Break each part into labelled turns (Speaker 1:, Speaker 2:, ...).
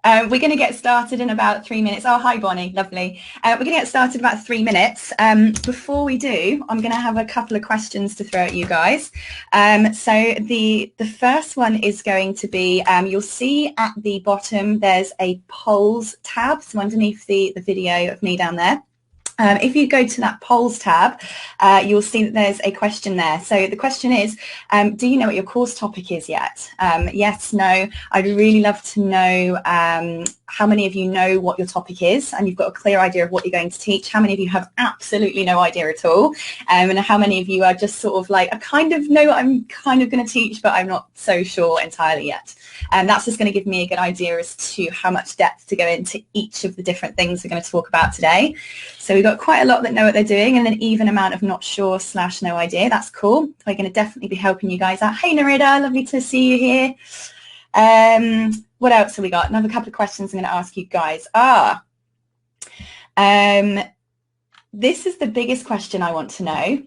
Speaker 1: We're going to get started in about 3 minutes. Oh, hi, Bonnie. Lovely. We're going to get started in about 3 minutes. Before we do, I'm going to have a couple of questions to throw at you guys. So the first one is going to be, you'll see at the bottom, there's a polls tab. So underneath the video of me down there. If you go to that polls tab, you'll see that there's a question there. So the question is, do you know what your course topic is yet? Yes, no. I'd really love to know how many of you know what your topic is and you've got a clear idea of what you're going to teach. How many of you have absolutely no idea at all? And how many of you are just sort of like, I kind of know what I'm kind of going to teach, but I'm not so sure entirely yet. And that's just going to give me a good idea as to how much depth to go into each of the different things we're going to talk about today. So we've got quite a lot that know what they're doing and an even amount of not sure / no idea. That's cool. We're going to definitely be helping you guys out. Hey, Narita, lovely to see you here. What else have we got? Another couple of questions I'm going to ask you guys. This is the biggest question I want to know.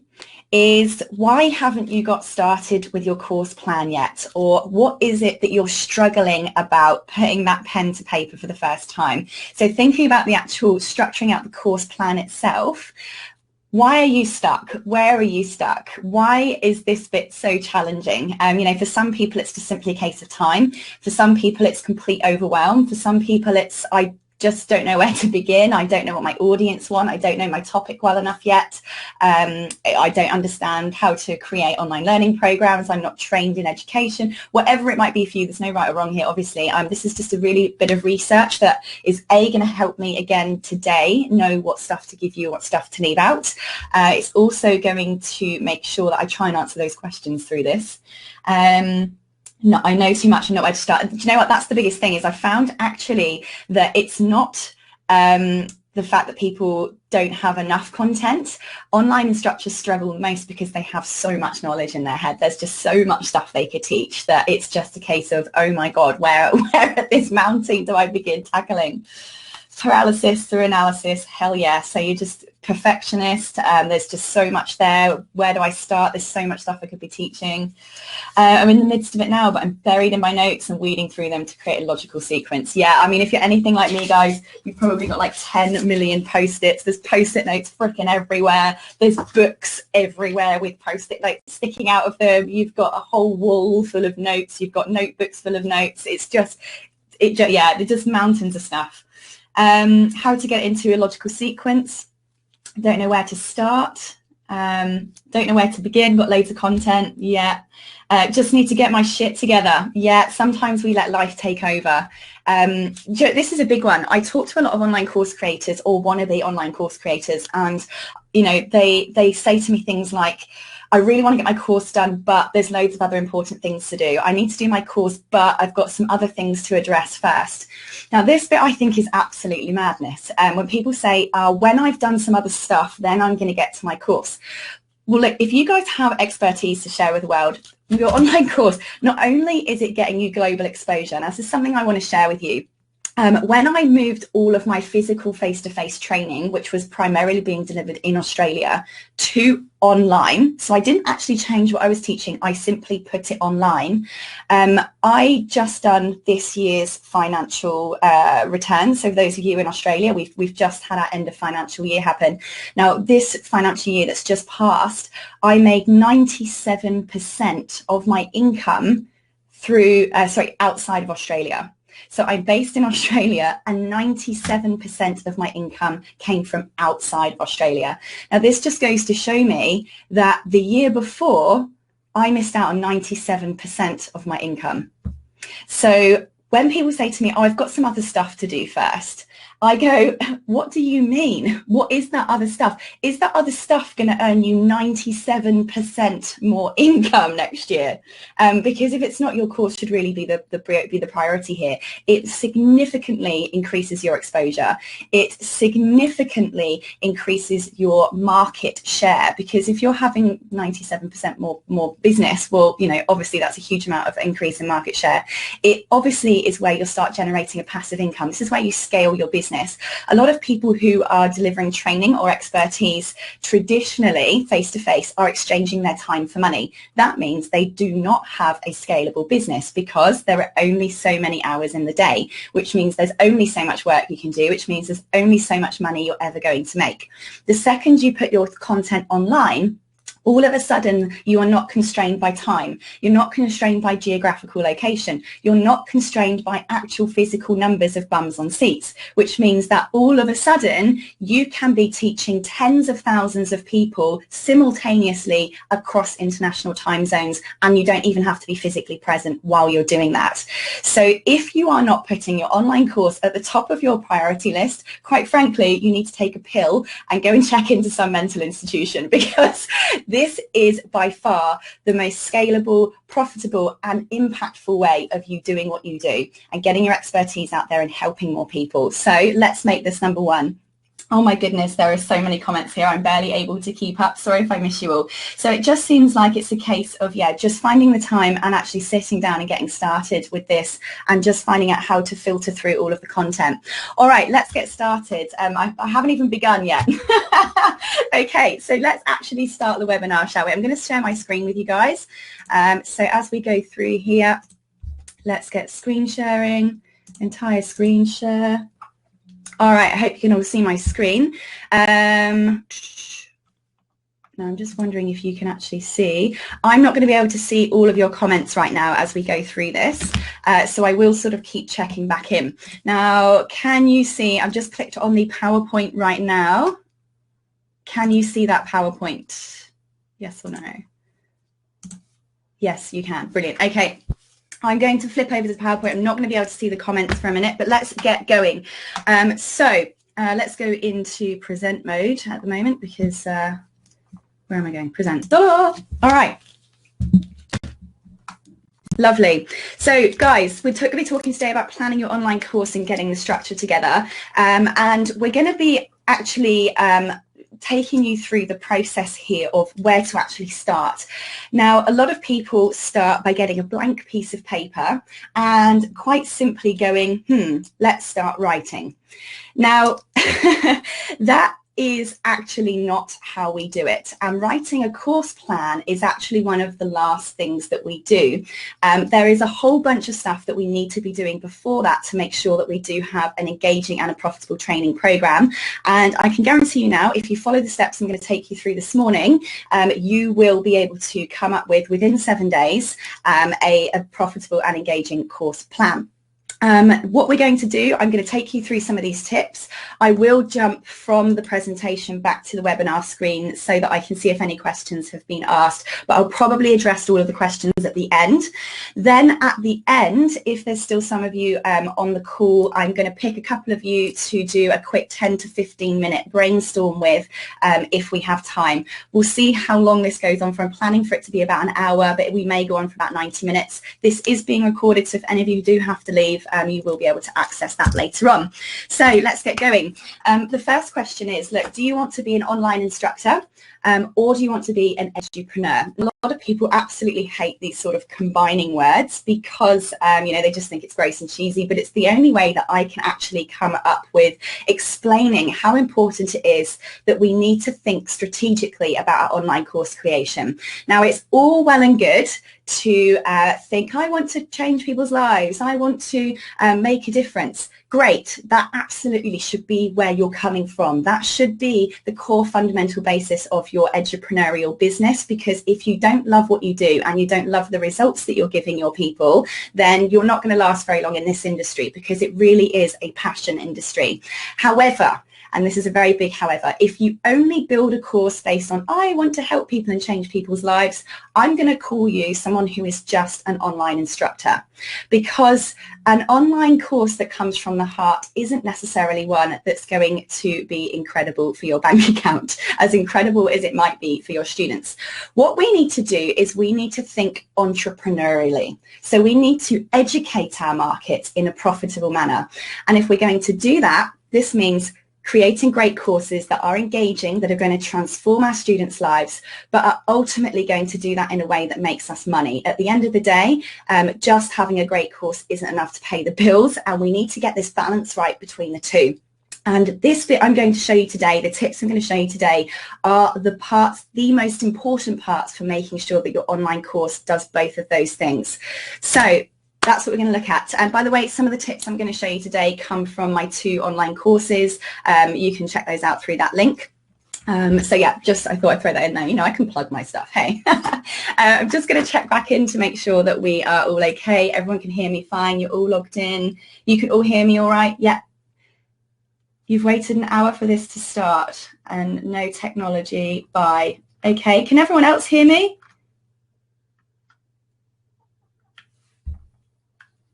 Speaker 1: Is why haven't you got started with your course plan yet? Or what is it that you're struggling about putting that pen to paper for the first time? So thinking about the actual structuring out the course plan itself, why are you stuck? Where are you stuck? Why is this bit so challenging? You know, for some people, it's just simply a case of time. For some people, it's complete overwhelm. For some people, it's I just don't know where to begin. I don't know what my audience want. I don't know my topic well enough yet. I don't understand how to create online learning programs. I'm not trained in education. Whatever it might be for you, there's no right or wrong here, obviously. This is just a really bit of research that is going to help me again today know what stuff to give you, what stuff to leave out. It's also going to make sure that I try and answer those questions through this. No, I know too much and know where to start. Do you know what? That's the biggest thing is I found actually that it's not the fact that people don't have enough content. Online instructors struggle most because they have so much knowledge in their head. There's just so much stuff they could teach that it's just a case of, oh my God, where at this mountain do I begin tackling? Paralysis through analysis, hell yeah. So you're just perfectionist. There's just so much there. Where do I start? There's so much stuff I could be teaching. I'm in the midst of it now, but I'm buried in my notes and weeding through them to create a logical sequence. Yeah, I mean, if you're anything like me, guys, you've probably got like 10 million post-its. There's post-it notes freaking everywhere. There's books everywhere with post-it notes sticking out of them. You've got a whole wall full of notes. You've got notebooks full of notes. It's just, yeah, they're just mountains of stuff. How to get into a logical sequence. Don't know where to start. Don't know where to begin. Got loads of content. Yeah. Just need to get my shit together. Yeah. Sometimes we let life take over. This is a big one. I talk to a lot of online course creators or wannabe online course creators, and you know, they say to me things like, I really want to get my course done, but there's loads of other important things to do. I need to do my course, but I've got some other things to address first. Now, this bit I think is absolutely madness. When people say, when I've done some other stuff, then I'm going to get to my course. Well, look, if you guys have expertise to share with the world, your online course, not only is it getting you global exposure, and this is something I want to share with you. When I moved all of my physical face-to-face training, which was primarily being delivered in Australia, to online, so I didn't actually change what I was teaching, I simply put it online. I just done this year's financial return. So for those of you in Australia, we've just had our end of financial year happen. Now, this financial year that's just passed, I made 97% of my income through, outside of Australia. So I'm based in Australia and 97% of my income came from outside of Australia. Now, this just goes to show me that the year before, I missed out on 97% of my income. So when people say to me, oh, I've got some other stuff to do first, I go, what do you mean? What is that other stuff? Is that other stuff going to earn you 97% more income next year? Because if it's not, your course should really be the priority here. It significantly increases your exposure. It significantly increases your market share, because if you're having 97% more business, well, you know, obviously that's a huge amount of increase in market share. It obviously is where you'll start generating a passive income. This is where you scale your business business. A lot of people who are delivering training or expertise traditionally face-to-face are exchanging their time for money. That means they do not have a scalable business because there are only so many hours in the day, which means there's only so much work you can do, which means there's only so much money you're ever going to make. The second you put your content online, all of a sudden you are not constrained by time, you're not constrained by geographical location, you're not constrained by actual physical numbers of bums on seats, which means that all of a sudden you can be teaching tens of thousands of people simultaneously across international time zones, and you don't even have to be physically present while you're doing that. So if you are not putting your online course at the top of your priority list, quite frankly, you need to take a pill and go and check into some mental institution, because this is by far the most scalable, profitable and impactful way of you doing what you do and getting your expertise out there and helping more people. So let's make this number one. Oh my goodness, there are so many comments here. I'm barely able to keep up. Sorry if I miss you all. So it just seems like it's a case of, just finding the time and actually sitting down and getting started with this and just finding out how to filter through all of the content. All right, let's get started. I haven't even begun yet. Okay, so let's actually start the webinar, shall we? I'm going to share my screen with you guys. So as we go through here, let's get screen sharing, entire screen share. All right, I hope you can all see my screen. Now I'm just wondering if you can actually see. I'm not going to be able to see all of your comments right now as we go through this, so I will sort of keep checking back in. Now, can you see, I've just clicked on the PowerPoint right now. Can you see that PowerPoint? Yes or no? Yes, you can. Brilliant. Okay. I'm going to flip over to the PowerPoint. I'm not going to be able to see the comments for a minute, but let's get going. Let's go into present mode at the moment because, where am I going? Present. All right. Lovely. So guys, we're going to be talking today about planning your online course and getting the structure together. And we're going to be actually taking you through the process here of where to actually start. Now, a lot of people start by getting a blank piece of paper and quite simply going, let's start writing. Now, that is actually not how we do it. And writing a course plan is actually one of the last things that we do. There is a whole bunch of stuff that we need to be doing before that to make sure that we do have an engaging and a profitable training program. And I can guarantee you now, if you follow the steps I'm going to take you through this morning, you will be able to come up with, within 7 days, a profitable and engaging course plan. What we're going to do, I'm going to take you through some of these tips. I will jump from the presentation back to the webinar screen so that I can see if any questions have been asked, but I'll probably address all of the questions at the end. Then at the end, if there's still some of you on the call, I'm going to pick a couple of you to do a quick 10 to 15 minute brainstorm with if we have time. We'll see how long this goes on for. I'm planning for it to be about an hour, but we may go on for about 90 minutes. This is being recorded, so if any of you do have to leave, you will be able to access that later on. So let's get going. The first question is, look, do you want to be an online instructor or do you want to be an edupreneur? A lot of people absolutely hate these sort of combining words because, they just think it's gross and cheesy, but it's the only way that I can actually come up with explaining how important it is that we need to think strategically about our online course creation. Now, it's all well and good to think, I want to change people's lives, I want to make a difference. Great, that absolutely should be where you're coming from. That should be the core fundamental basis of your edupreneurial business, because if you don't love what you do and you don't love the results that you're giving your people, then you're not going to last very long in this industry, because it really is a passion industry. However, and this is a very big however, if you only build a course based on, I want to help people and change people's lives, I'm going to call you someone who is just an online instructor, because an online course that comes from the heart isn't necessarily one that's going to be incredible for your bank account, as incredible as it might be for your students. What we need to do is we need to think entrepreneurially. So we need to educate our market in a profitable manner. And if we're going to do that, this means creating great courses that are engaging, that are going to transform our students' lives, but are ultimately going to do that in a way that makes us money. At the end of the day, just having a great course isn't enough to pay the bills, and we need to get this balance right between the two. And this bit I'm going to show you today, the tips I'm going to show you today, are the most important parts for making sure that your online course does both of those things. So that's what we're going to look at. And by the way, some of the tips I'm going to show you today come from my 2 online courses. You can check those out through that link. So yeah, I thought I'd throw that in there. You know, I can plug my stuff, hey. I'm just going to check back in to make sure that we are all okay. Everyone can hear me fine. You're all logged in. You can all hear me all right? Yeah. You've waited an hour for this to start and no technology. Bye. Okay, can everyone else hear me?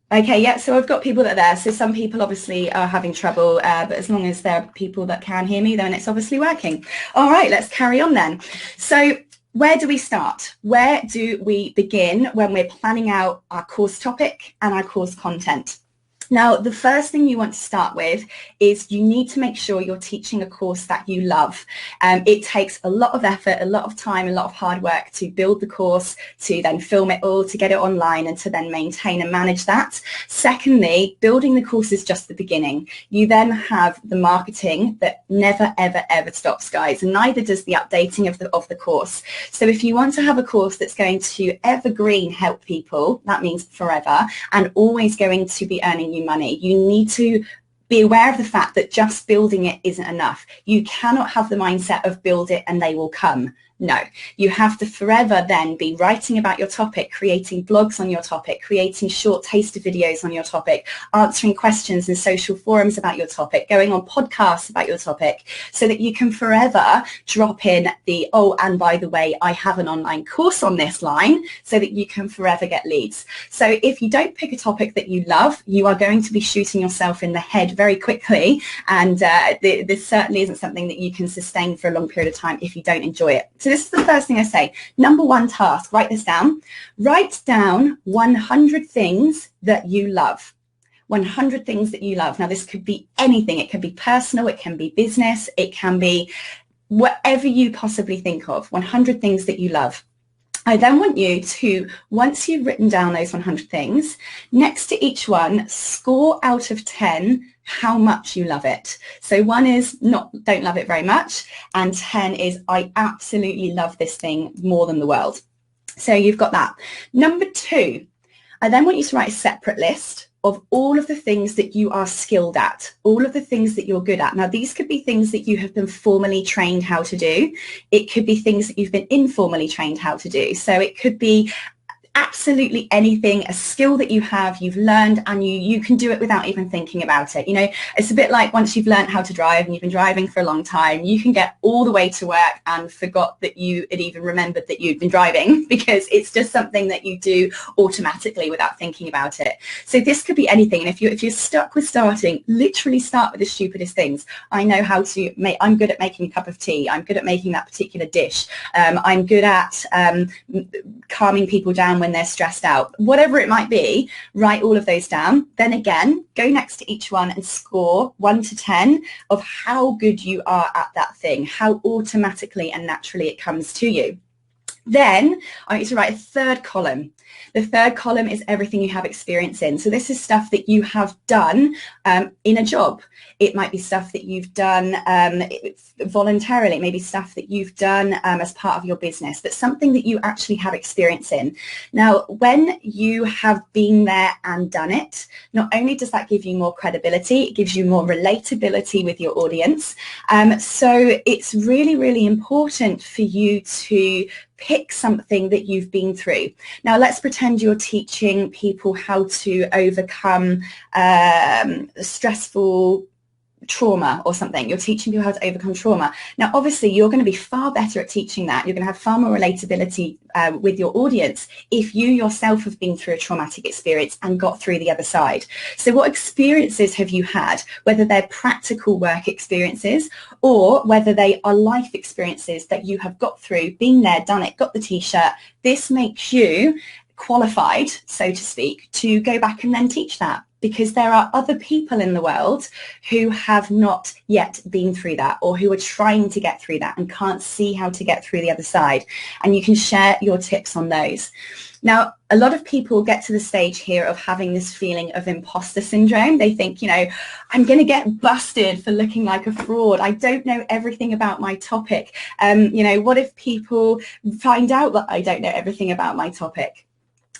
Speaker 1: Okay, yeah, so I've got people that are there. So some people obviously are having trouble, but as long as there are people that can hear me, then it's obviously working. All right, let's carry on then. So where do we start? Where do we begin when we're planning out our course topic and our course content? Now, the first thing you want to start with is you need to make sure you're teaching a course that you love. It takes a lot of effort, a lot of time, a lot of hard work to build the course, to then film it all, to get it online, and to then maintain and manage that. Secondly, building the course is just the beginning. You then have the marketing that never, ever, ever stops, guys, and neither does the updating of the course. So if you want to have a course that's going to evergreen help people, that means forever, and always going to be earning you money, you need to be aware of the fact that just building it isn't enough. You cannot have the mindset of build it and they will come. No, you have to forever then be writing about your topic, creating blogs on your topic, creating short taster videos on your topic, answering questions in social forums about your topic, going on podcasts about your topic, so that you can forever drop in the, oh, and by the way, I have an online course on this line, so that you can forever get leads. So if you don't pick a topic that you love, you are going to be shooting yourself in the head very quickly, and this certainly isn't something that you can sustain for a long period of time if you don't enjoy it. So this is the first thing I say. Number 1 task, write this down. Write down 100 things that you love. 100 things that you love. Now, this could be anything. It can be personal. It can be business. It can be whatever you possibly think of. 100 things that you love. I then want you to, once you've written down those 100 things, next to each one, score out of 10 how much you love it. So 1 is don't love it very much, and 10 is I absolutely love this thing more than the world. So you've got that. Number 2, I then want you to write a separate list of all of the things that you are skilled at, all of the things that you're good at. Now, these could be things that you have been formally trained how to do. It could be things that you've been informally trained how to do. So it could be absolutely anything, a skill that you've learned, and you can do it without even thinking about it. You know, it's a bit like once you've learned how to drive and you've been driving for a long time, you can get all the way to work and forgot that you had even remembered that you'd been driving, because it's just something that you do automatically without thinking about it. So this could be anything. And if you're stuck with starting, literally start with the stupidest things. I know how to make, I'm good at making a cup of tea. I'm good at making that particular dish. I'm good at calming people down when they're stressed out. Whatever it might be, write all of those down. Then again, go next to each one and score 1 to 10 of how good you are at that thing, how automatically and naturally it comes to you. Then I want you to write a 3rd column. The 3rd column is everything you have experience in. So this is stuff that you have done in a job. It might be stuff that you've done voluntarily. It may be stuff that you've done as part of your business, but something that you actually have experience in. Now, when you have been there and done it, not only does that give you more credibility, it gives you more relatability with your audience. So it's really, really important for you to pick something that you've been through. Now, let's pretend you're teaching people how to overcome stressful trauma or something. You're teaching people how to overcome trauma. Now, obviously, you're going to be far better at teaching that. You're going to have far more relatability with your audience if you yourself have been through a traumatic experience and got through the other side. So what experiences have you had, whether they're practical work experiences or whether they are life experiences that you have got through, been there, done it, got the t-shirt? This makes you qualified, so to speak, to go back and then teach that, because there are other people in the world who have not yet been through that, or who are trying to get through that and can't see how to get through the other side. And you can share your tips on those. Now, a lot of people get to the stage here of having this feeling of imposter syndrome. They think, you know, I'm going to get busted for looking like a fraud. I don't know everything about my topic. You know, what if people find out that I don't know everything about my topic?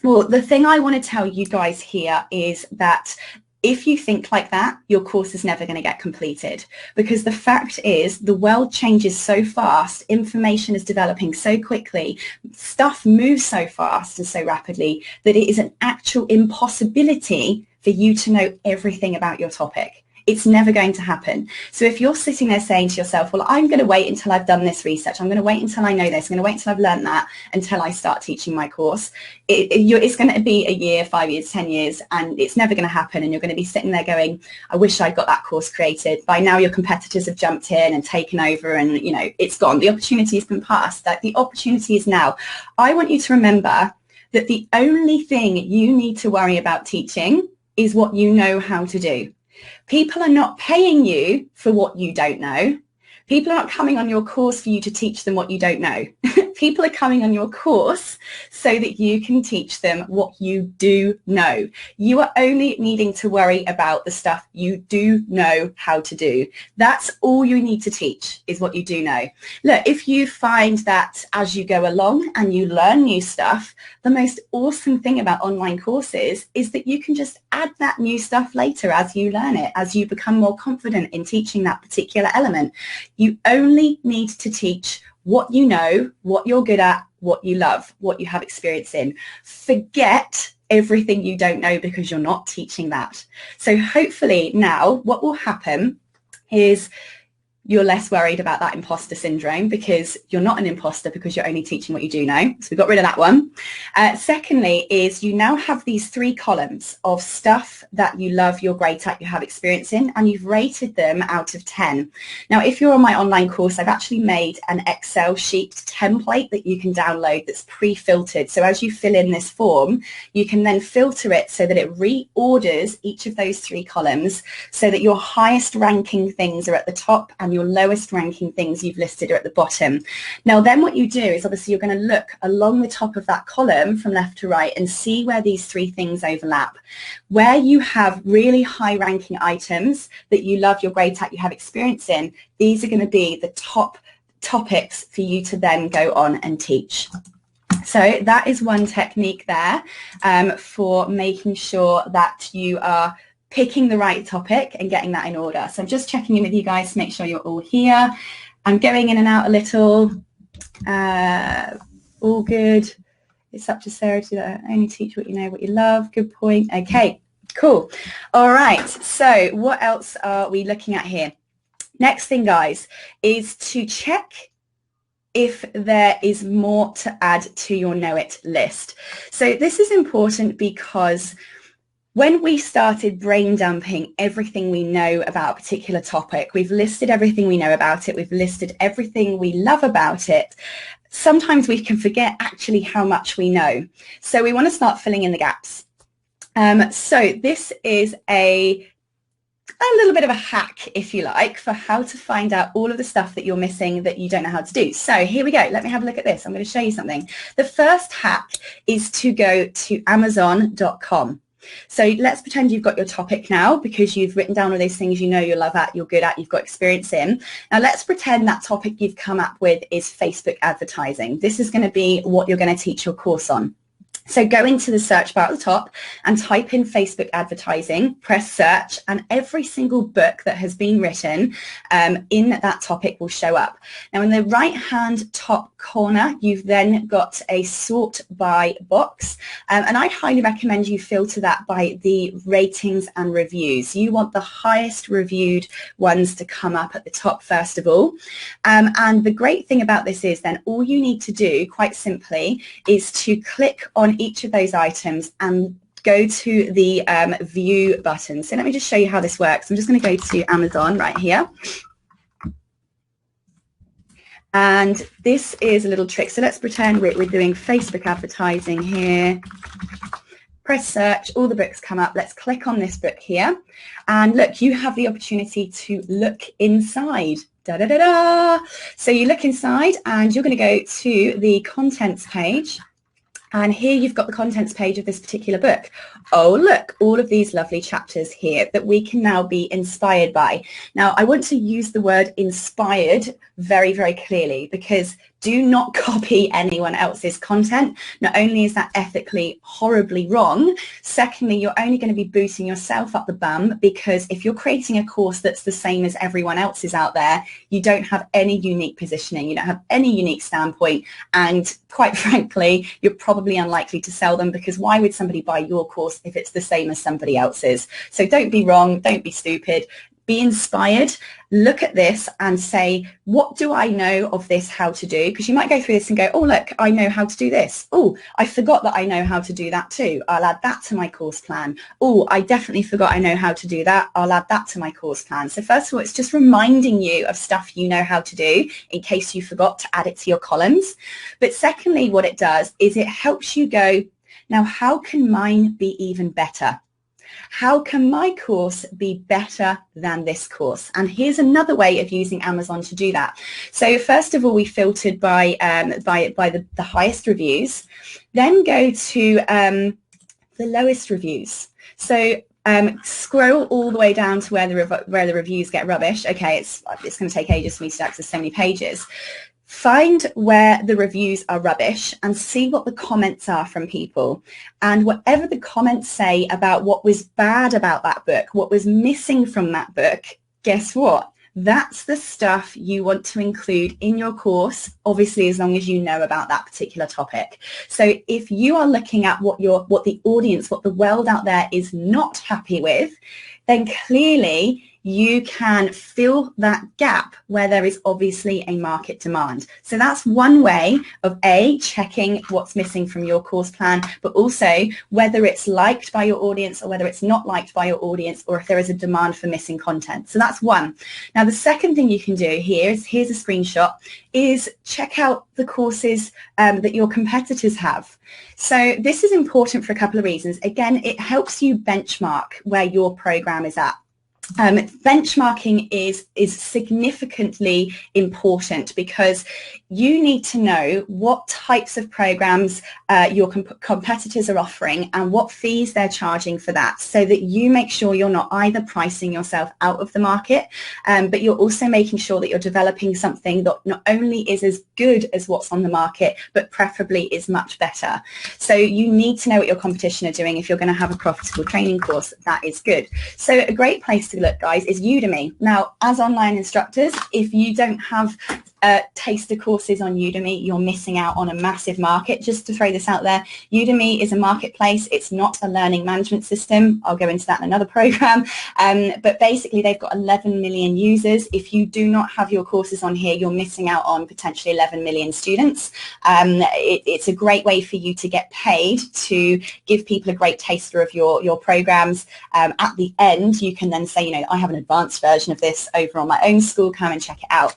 Speaker 1: Well, the thing I want to tell you guys here is that if you think like that, your course is never going to get completed, because the fact is the world changes so fast, information is developing so quickly, stuff moves so fast and so rapidly that it is an actual impossibility for you to know everything about your topic. It's never going to happen. So if you're sitting there saying to yourself, well, I'm going to wait until I've done this research, I'm going to wait until I know this, I'm going to wait until I've learned that until I start teaching my course, it's going to be a year, 5 years, 10 years, and it's never going to happen. And you're going to be sitting there going, I wish I'd got that course created. By now your competitors have jumped in and taken over, and you know, it's gone. The opportunity has been passed. Like, the opportunity is now. I want you to remember that the only thing you need to worry about teaching is what you know how to do. People are not paying you for what you don't know. People are not coming on your course for you to teach them what you don't know. People are coming on your course so that you can teach them what you do know. You are only needing to worry about the stuff you do know how to do. That's all you need to teach, is what you do know. Look, if you find that as you go along and you learn new stuff, the most awesome thing about online courses is that you can just add that new stuff later as you learn it, as you become more confident in teaching that particular element. You only need to teach what you know, what you're good at, what you love, what you have experience in. Forget everything you don't know, because you're not teaching that. So hopefully now what will happen is you're less worried about that imposter syndrome, because you're not an imposter, because you're only teaching what you do know. So we got rid of that one. Secondly is you now have these 3 columns of stuff that you love, you're great at, you have experience in, and you've rated them out of 10. Now, if you're on my online course, I've actually made an Excel sheet template that you can download that's pre-filtered. So as you fill in this form, you can then filter it so that it reorders each of those 3 columns so that your highest ranking things are at the top and your lowest ranking things you've listed are at the bottom. Now then what you do is obviously you're going to look along the top of that column from left to right and see where these 3 things overlap. Where you have really high ranking items that you love, you're great at, you have experience in, these are going to be the top topics for you to then go on and teach. So that is one technique there for making sure that you are picking the right topic and getting that in order. So I'm just checking in with you guys to make sure you're all here. I'm going in and out a little. All good. It's up to Sarah to only teach what you know, what you love. Good point. Okay, cool. All right. So what else are we looking at here? Next thing, guys, is to check if there is more to add to your know it list. So this is important because when we started brain dumping everything we know about a particular topic, we've listed everything we know about it, we've listed everything we love about it, sometimes we can forget actually how much we know. So we want to start filling in the gaps. So this is a little bit of a hack, if you like, for how to find out all of the stuff that you're missing that you don't know how to do. So here we go. Let me have a look at this. I'm going to show you something. The first hack is to go to Amazon.com. So let's pretend you've got your topic now, because you've written down all those things you know, you love at, you're good at, you've got experience in. Now let's pretend that topic you've come up with is Facebook advertising. This is going to be what you're going to teach your course on. So go into the search bar at the top and type in Facebook advertising, press search, and every single book that has been written in that topic will show up. Now in the right-hand top corner, you've then got a sort by box, and I'd highly recommend you filter that by the ratings and reviews. You want the highest reviewed ones to come up at the top first of all. And the great thing about this is then all you need to do, quite simply, is to click on each of those items and go to the view button. So let me just show you how this works. I'm just going to go to Amazon right here. And this is a little trick. So let's pretend we're doing Facebook advertising here. Press search, all the books come up. Let's click on this book here. And look, you have the opportunity to look inside. Da, da, da, da. So you look inside and you're going to go to the contents page. And here you've got the contents page of this particular book. Oh, look, all of these lovely chapters here that we can now be inspired by. Now, I want to use the word inspired very, very clearly, because do not copy anyone else's content. Not only is that ethically horribly wrong, secondly, you're only going to be booting yourself up the bum, because if you're creating a course that's the same as everyone else's out there, you don't have any unique positioning, you don't have any unique standpoint, and quite frankly, you're probably unlikely to sell them, because why would somebody buy your course if it's the same as somebody else's? So don't be wrong, don't be stupid. Be inspired, look at this and say, what do I know of this how to do? Because you might go through this and go, oh, look, I know how to do this. Oh, I forgot that I know how to do that too. I'll add that to my course plan. Oh, I definitely forgot I know how to do that. I'll add that to my course plan. So first of all, it's just reminding you of stuff you know how to do in case you forgot to add it to your columns. But secondly, what it does is it helps you go, now how can mine be even better? How can my course be better than this course? And here's another way of using Amazon to do that. So first of all, we filtered by the highest reviews, then go to the lowest reviews. So scroll all the way down to where the reviews get rubbish. Okay, it's going to take ages for me to access so many pages. Find where the reviews are rubbish and see what the comments are from people. And whatever the comments say about what was bad about that book, what was missing from that book, guess what? That's the stuff you want to include in your course, obviously, as long as you know about that particular topic. So if you are looking at what the audience, what the world out there is not happy with, then clearly you can fill that gap where there is obviously a market demand. So that's one way of checking what's missing from your course plan, but also whether it's liked by your audience or whether it's not liked by your audience, or if there is a demand for missing content. So that's one. Now, the second thing you can do here's a screenshot, is check out the courses that your competitors have. So this is important for a couple of reasons. Again, it helps you benchmark where your program is at. Benchmarking is significantly important, because you need to know what types of programs your competitors are offering and what fees they're charging for that, so that you make sure you're not either pricing yourself out of the market, but you're also making sure that you're developing something that not only is as good as what's on the market, but preferably is much better. So you need to know what your competition are doing if you're going to have a profitable training course that is good. So a great place to look, guys, is Udemy. Now, as online instructors, if you don't have taster courses on Udemy, you're missing out on a massive market. Just to throw this out there, Udemy is a marketplace. It's not a learning management system. I'll go into that in another program. But basically, they've got 11 million users. If you do not have your courses on here, you're missing out on potentially 11 million students. It's a great way for you to get paid to give people a great taster of your programs. At the end, you can then say, I have an advanced version of this over on my own school. Come and check it out.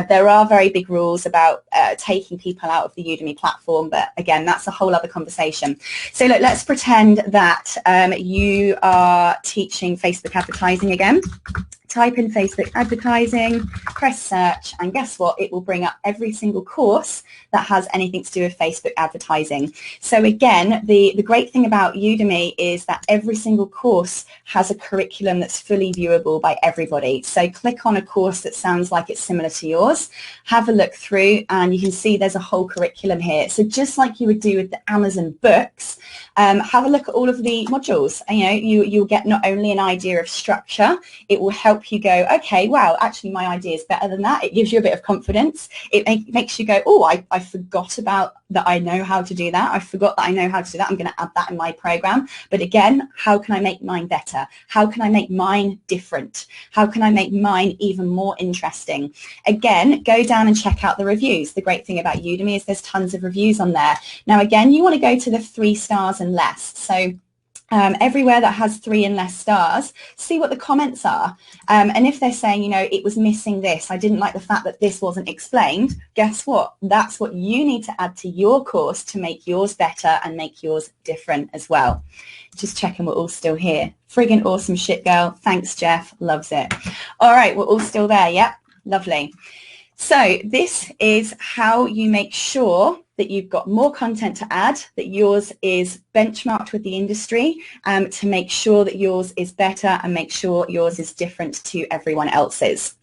Speaker 1: There are very big rules about taking people out of the Udemy platform, but again, that's a whole other conversation. So look, let's pretend that you are teaching Facebook advertising again. Type in Facebook advertising, press search, and guess what? It will bring up every single course that has anything to do with Facebook advertising. So again, the great thing about Udemy is that every single course has a curriculum that's fully viewable by everybody. So click on a course that sounds like it's similar to yours, have a look through, and you can see there's a whole curriculum here. So just like you would do with the Amazon books, have a look at all of the modules. You'll get not only an idea of structure, it will help you go, okay, wow, actually my idea is better than that. It gives you a bit of confidence. It makes you go, oh, I forgot about that. I know how to do that. I forgot that I know how to do that. I'm going to add that in my program. But again, how can I make mine better? How can I make mine different? How can I make mine even more interesting? Again, go down and check out the reviews. The great thing about Udemy is there's tons of reviews on there. Now, again, you want to go to the 3 stars and less. So everywhere that has 3 and less stars, see what the comments are. And if they're saying, you know, it was missing this, I didn't like the fact that this wasn't explained, guess what? That's what you need to add to your course to make yours better and make yours different as well. Just checking we're all still here. Friggin' awesome shit, girl. Thanks, Jeff. Loves it. All right, we're all still there. Yep, lovely. So this is how you make sure that you've got more content to add, that yours is benchmarked with the industry, to make sure that yours is better and make sure yours is different to everyone else's.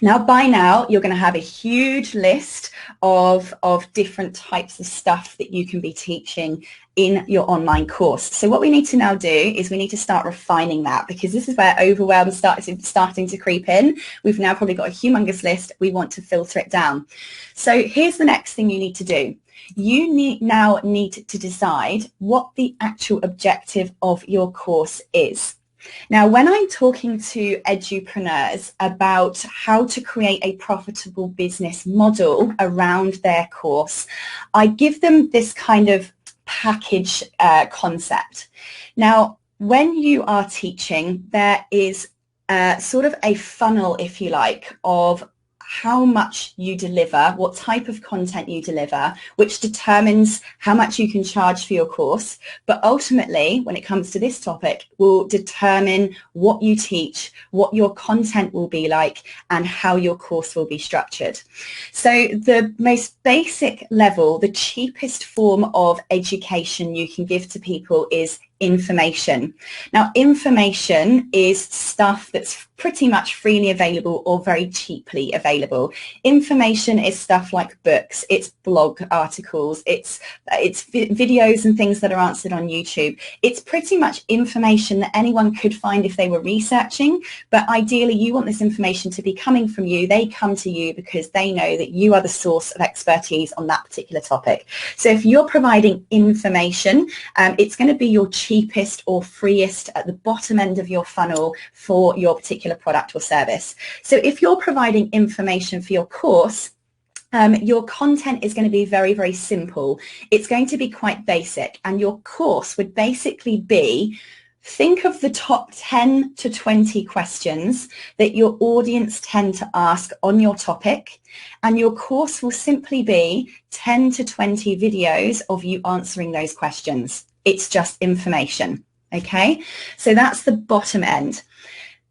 Speaker 1: Now, by now, you're going to have a huge list of different types of stuff that you can be teaching in your online course. So what we need to now do is we need to start refining that, because this is where overwhelm is starting to creep in. We've now probably got a humongous list. We want to filter it down. So here's the next thing you need to do. You now need to decide what the actual objective of your course is. Now, when I'm talking to edupreneurs about how to create a profitable business model around their course, I give them this kind of package concept. Now, when you are teaching, there is sort of a funnel, if you like, of how much you deliver, what type of content you deliver, which determines how much you can charge for your course. But ultimately, when it comes to this topic, will determine what you teach, what your content will be like, and how your course will be structured. So the most basic level, the cheapest form of education you can give to people is information. Now, information is stuff that's pretty much freely available or very cheaply available. Information is stuff like books, it's blog articles, it's videos and things that are answered on YouTube. It's pretty much information that anyone could find if they were researching, but ideally you want this information to be coming from you. They come to you because they know that you are the source of expertise on that particular topic. So if you're providing information, it's going to be your cheapest or freest at the bottom end of your funnel for your particular product or service. So if you're providing information for your course, your content is going to be very, very simple. It's going to be quite basic, and your course would basically be, think of the top 10 to 20 questions that your audience tend to ask on your topic, and your course will simply be 10 to 20 videos of you answering those questions. It's just information, okay? So that's the bottom end.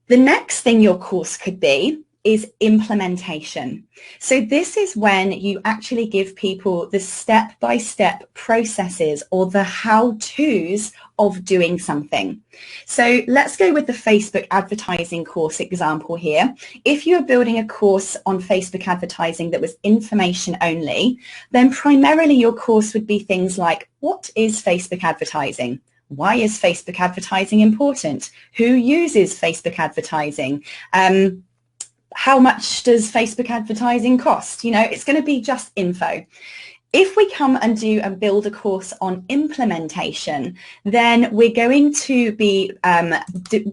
Speaker 1: The next thing your course could be is implementation. So this is when you actually give people the step-by-step processes or the how-tos of doing something. So let's go with the Facebook advertising course example here. If you're building a course on Facebook advertising that was information only, then primarily your course would be things like, what is Facebook advertising? Why is Facebook advertising important? Who uses Facebook advertising? How much does Facebook advertising cost? You know, it's going to be just info. If we come and build a course on implementation, then we're going to be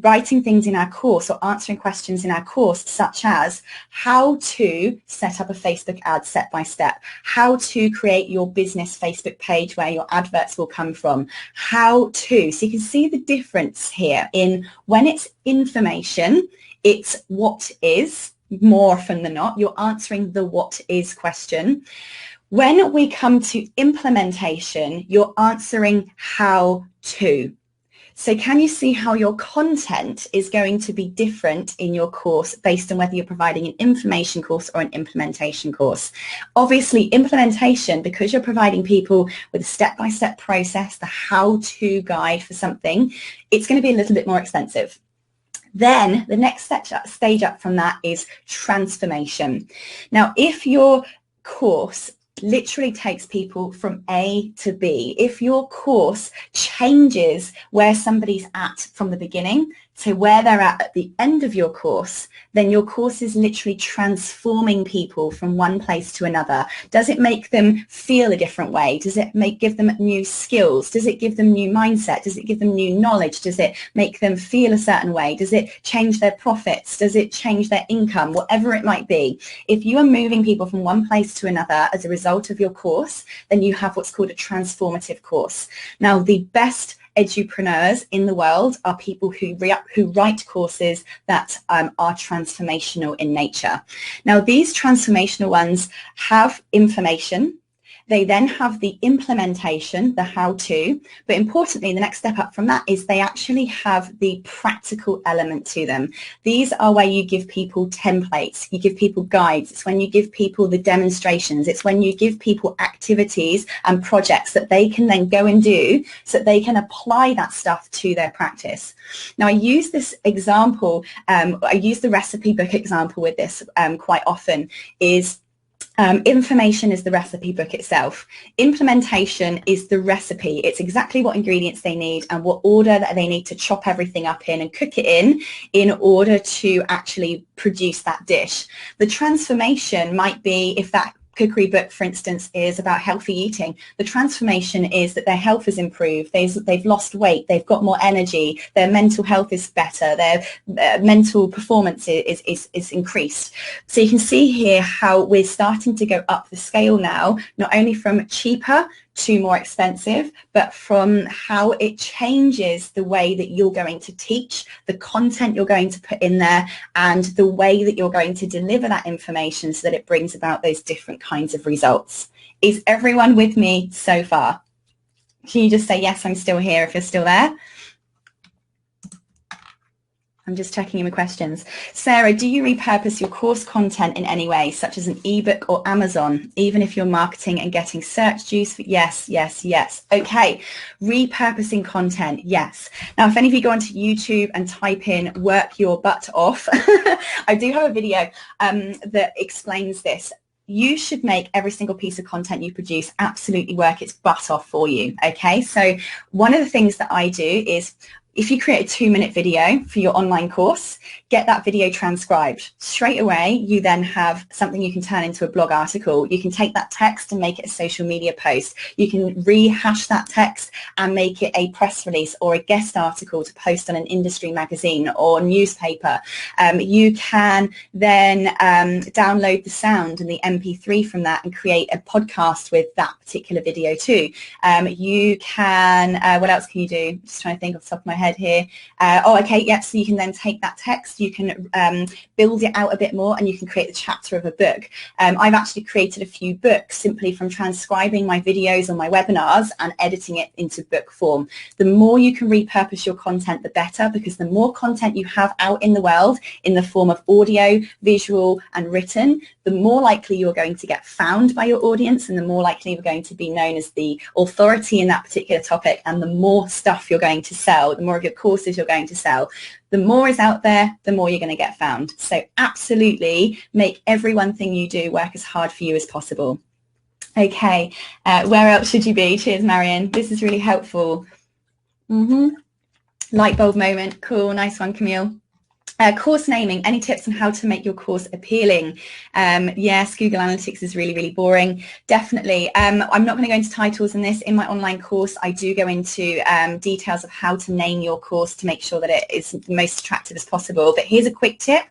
Speaker 1: writing things in our course or answering questions in our course, such as how to set up a Facebook ad step by step, how to create your business Facebook page where your adverts will come from, how to. So you can see the difference here in when it's information, it's what is, more often than not. You're answering the what is question. When we come to implementation, you're answering how to. So can you see how your content is going to be different in your course based on whether you're providing an information course or an implementation course? Obviously, implementation, because you're providing people with a step-by-step process, the how-to guide for something, it's going to be a little bit more expensive. Then the next stage up from that is transformation. Now, if your course literally takes people from A to B, if your course changes where somebody's at from the beginning to where they're at the end of your course, then your course is literally transforming people from one place to another. Does it make them feel a different way? Does it give them new skills? Does it give them new mindset? Does it give them new knowledge? Does it make them feel a certain way? Does it change their profits? Does it change their income? Whatever it might be. If you are moving people from one place to another as a result of your course, then you have what's called a transformative course. Now, the best edupreneurs in the world are people who write courses that are transformational in nature. Now, these transformational ones have information. They then have the implementation, the how-to, but importantly, the next step up from that is they actually have the practical element to them. These are where you give people templates, you give people guides, it's when you give people the demonstrations, it's when you give people activities and projects that they can then go and do so that they can apply that stuff to their practice. Now, I use this example, I use the recipe book example with this quite often, is information is the recipe book itself. Implementation is the recipe. It's exactly what ingredients they need and what order that they need to chop everything up in and cook it in order to actually produce that dish. The transformation might be, if that cookery book, for instance, is about healthy eating, the transformation is that their health has improved, they've lost weight, they've got more energy, their mental health is better, their mental performance is increased. So you can see here how we're starting to go up the scale now, not only from cheaper to more expensive, but from how it changes the way that you're going to teach, the content you're going to put in there, and the way that you're going to deliver that information so that it brings about those different kinds of results. Is everyone with me so far? Can you just say, yes, I'm still here if you're still there? I'm just checking in with questions. Sarah, do you repurpose your course content in any way, such as an ebook or Amazon, even if you're marketing and getting search juice? Yes, yes, yes. Okay, repurposing content, yes. Now, if any of you go onto YouTube and type in work your butt off, I do have a video that explains this. You should make every single piece of content you produce absolutely work its butt off for you, okay? So one of the things that I do is, if you create a 2-minute video for your online course, get that video transcribed. Straight away, you then have something you can turn into a blog article. You can take that text and make it a social media post. You can rehash that text and make it a press release or a guest article to post on an industry magazine or newspaper. You can then download the sound and the MP3 from that and create a podcast with that particular video too. You can, what else can you do? Just trying to think off the top of my head here. So you can then take that text, you can build it out a bit more, and you can create the chapter of a book. I've actually created a few books simply from transcribing my videos or my webinars and editing it into book form. The more you can repurpose your content, the better, because the more content you have out in the world in the form of audio, visual, and written, the more likely you're going to get found by your audience, and the more likely you're going to be known as the authority in that particular topic, and the more stuff you're going to sell, the more of your courses you're going to sell. The more is out there, the more you're going to get found. So absolutely make every one thing you do work as hard for you as possible. Okay, where else should you be? Cheers, Marion. This is really helpful. Light bulb moment. Cool, nice one, Camille. Course naming, any tips on how to make your course appealing? Yes, Google Analytics is really, really boring. Definitely. I'm not going to go into titles in this. In my online course, I do go into details of how to name your course to make sure that it is the most attractive as possible. But here's a quick tip.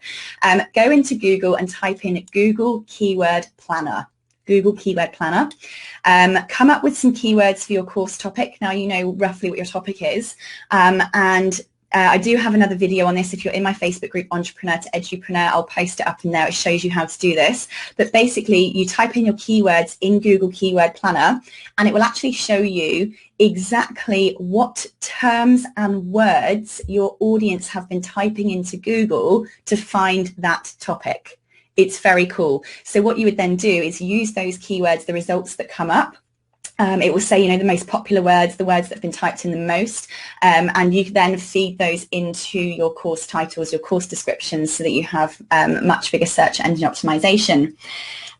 Speaker 1: Go into Google and type in Google Keyword Planner. Google Keyword Planner. Come up with some keywords for your course topic. Now you know roughly what your topic is. I do have another video on this. If you're in my Facebook group, Entrepreneur to Edupreneur, I'll post it up in there. It shows you how to do this. But basically, you type in your keywords in Google Keyword Planner, and it will actually show you exactly what terms and words your audience have been typing into Google to find that topic. It's very cool. So what you would then do is use those keywords, the results that come up. It will say, you know, the most popular words, the words that have been typed in the most, and you then feed those into your course titles, your course descriptions, so that you have much bigger search engine optimization.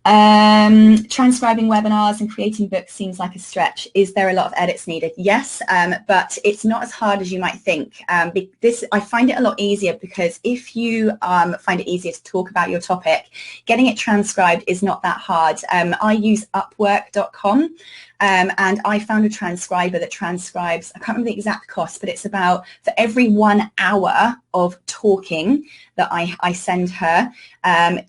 Speaker 1: Transcribing webinars and creating books seems like a stretch. Is there a lot of edits needed? Yes, but it's not as hard as you might think. I find it a lot easier because if you find it easier to talk about your topic, getting it transcribed is not that hard. I use Upwork.com. And I found a transcriber that transcribes, I can't remember the exact cost, but it's about, for every 1 hour of talking that I send her,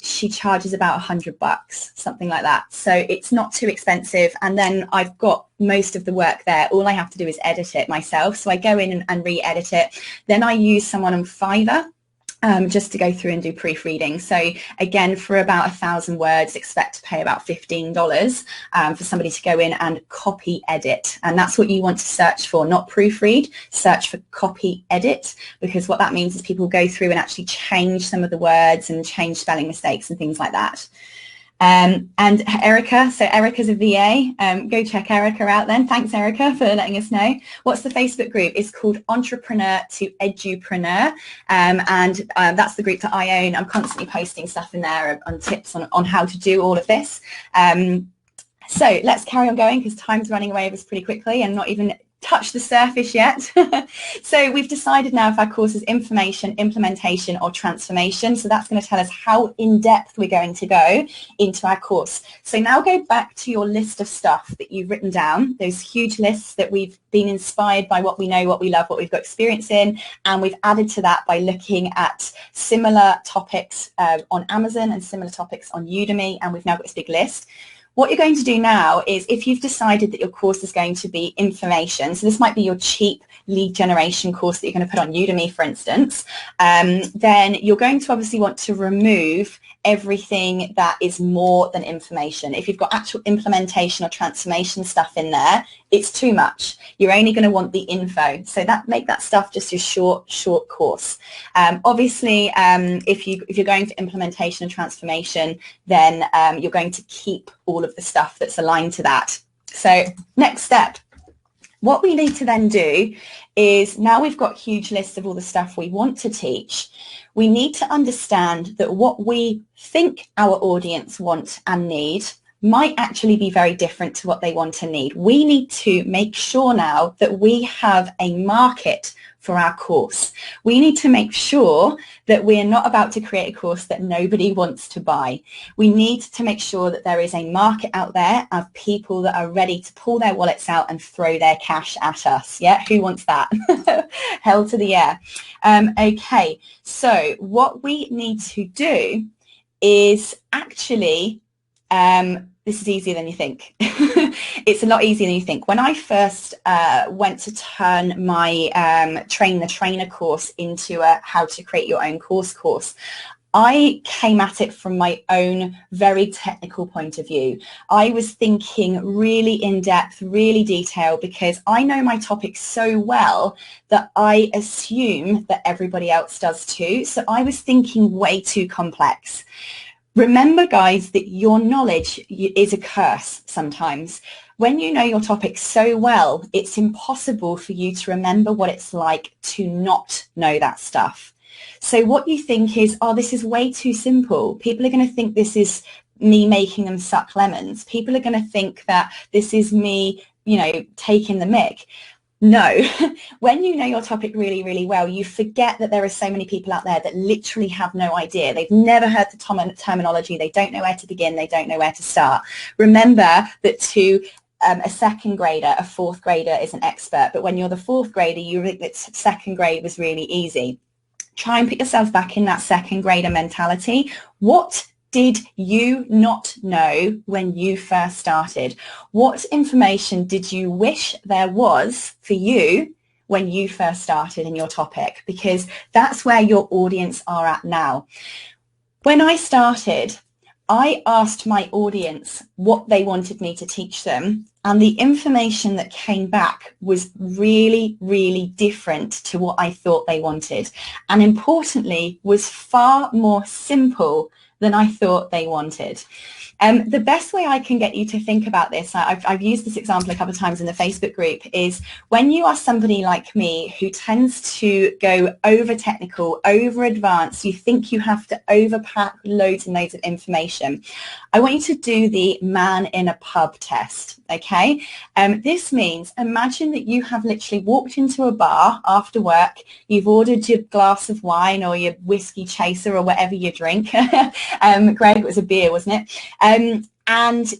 Speaker 1: she charges about $100. something like that. So it's not too expensive. And then I've got most of the work there. All I have to do is edit it myself. So I go in and re-edit it. Then I use someone on Fiverr just to go through and do proofreading. So again, for about 1,000 words, expect to pay about $15 for somebody to go in and copy edit. And that's what you want to search for, not proofread, search for copy edit, because what that means is people go through and actually change some of the words and change spelling mistakes and things like that. And Erica, so Erica's a VA, go check Erica out then. Thanks, Erica, for letting us know. What's the Facebook group? It's called Entrepreneur to Edupreneur, and that's the group that I own. I'm constantly posting stuff in there on tips on how to do all of this. So let's carry on going because time's running away with us pretty quickly and not even touched the surface yet. So we've decided now if our course is information, implementation or transformation. So that's going to tell us how in depth we're going to go into our course. So now go back to your list of stuff that you've written down, those huge lists that we've been inspired by what we know, what we love, what we've got experience in, and we've added to that by looking at similar topics on Amazon and similar topics on Udemy, and we've now got this big list. What you're going to do now is, if you've decided that your course is going to be information, so this might be your cheap lead generation course that you're going to put on Udemy, for instance, then you're going to obviously want to remove everything that is more than information. If you've got actual implementation or transformation stuff in there, it's too much. You're only going to want the info. So make that stuff just your short course. Obviously, if you're going for implementation and transformation, then you're going to keep all of the stuff that's aligned to that. So next step. What we need to then do is, now we've got huge lists of all the stuff we want to teach, we need to understand that what we think our audience want and need might actually be very different to what they want and need. We need to make sure now that we have a market for our course. We need to make sure that we're not about to create a course that nobody wants to buy. We need to make sure that there is a market out there of people that are ready to pull their wallets out and throw their cash at us. Yeah, who wants that? Hell to the air. Okay, so what we need to do is actually, this is easier than you think. It's a lot easier than you think. When I first went to turn my Train the Trainer course into a how to create your own course, I came at it from my own very technical point of view. I was thinking really in depth, really detailed, because I know my topic so well that I assume that everybody else does too. So I was thinking way too complex. Remember, guys, that your knowledge is a curse sometimes. When you know your topic so well, it's impossible for you to remember what it's like to not know that stuff. So what you think is, oh, this is way too simple. People are going to think this is me making them suck lemons. People are going to think that this is me, taking the mick. No, when you know your topic really, really well, you forget that there are so many people out there that literally have no idea. They've never heard the terminology. They don't know where to begin. They don't know where to start. Remember that to a second grader, a fourth grader is an expert. But when you're the fourth grader, you think that second grade was really easy. Try and put yourself back in that second grader mentality. What did you not know when you first started? What information did you wish there was for you when you first started in your topic? Because that's where your audience are at now. When I started, I asked my audience what they wanted me to teach them, and the information that came back was really, really different to what I thought they wanted, and importantly, was far more simple than I thought they wanted. The best way I can get you to think about this, I've used this example a couple of times in the Facebook group, is when you are somebody like me who tends to go over technical, over advanced, you think you have to overpack loads and loads of information. I want you to do the man in a pub test, okay? This means, imagine that you have literally walked into a bar after work, you've ordered your glass of wine or your whiskey chaser or whatever you drink. Greg, it was a beer, wasn't it? And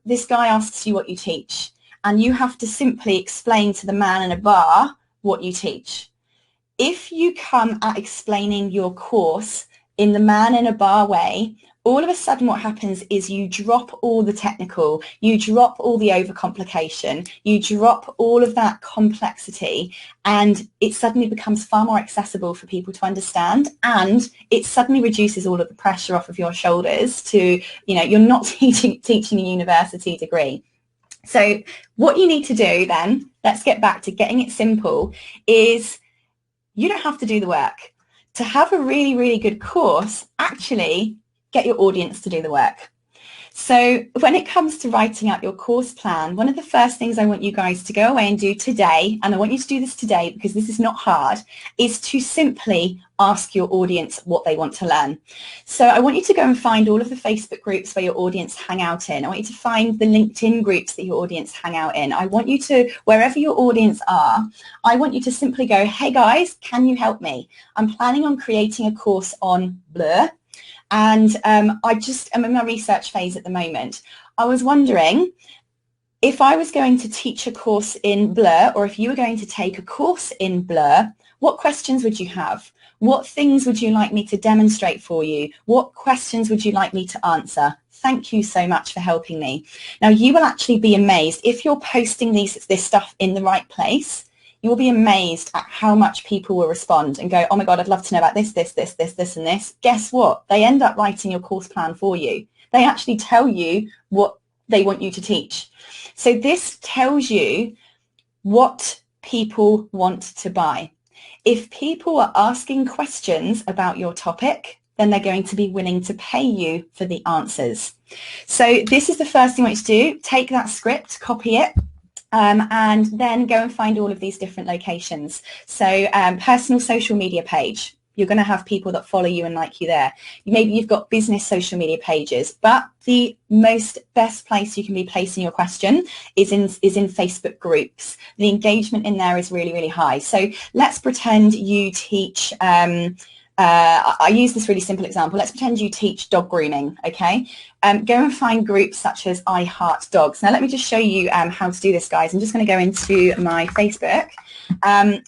Speaker 1: this guy asks you what you teach, and you have to simply explain to the man in a bar what you teach. If you come at explaining your course in the man in a bar way, all of a sudden what happens is you drop all the technical, you drop all the overcomplication, you drop all of that complexity, and it suddenly becomes far more accessible for people to understand, and it suddenly reduces all of the pressure off of your shoulders to, you know, you're not teaching a university degree. So what you need to do then, let's get back to getting it simple, is you don't have to do the work. To have a really, really good course, actually get your audience to do the work. So when it comes to writing out your course plan, one of the first things I want you guys to go away and do today, and I want you to do this today because this is not hard, is to simply ask your audience what they want to learn. So I want you to go and find all of the Facebook groups where your audience hang out in. I want you to find the LinkedIn groups that your audience hang out in. I want you to, wherever your audience are, I want you to simply go, hey guys, can you help me? I'm planning on creating a course on blah. And I just am in my research phase at the moment. I was wondering if I was going to teach a course in blah, or if you were going to take a course in blah, what questions would you have? What things would you like me to demonstrate for you? What questions would you like me to answer? Thank you so much for helping me. Now, you will actually be amazed if you're posting this stuff in the right place. You will be amazed at how much people will respond and go, oh my God, I'd love to know about this, and this. Guess what? They end up writing your course plan for you. They actually tell you what they want you to teach. So this tells you what people want to buy. If people are asking questions about your topic, then they're going to be willing to pay you for the answers. So this is the first thing I want you to do. Take that script, copy it, and then go and find all of these different locations. So personal social media page, you're going to have people that follow you and like you there. Maybe you've got business social media pages, but the best place you can be placing your question is in Facebook groups. The engagement in there is really, really high. So let's pretend you teach, I use this really simple example. Let's pretend you teach dog grooming, okay? Go and find groups such as I Heart Dogs. Now, let me just show you how to do this, guys. I'm just going to go into my Facebook.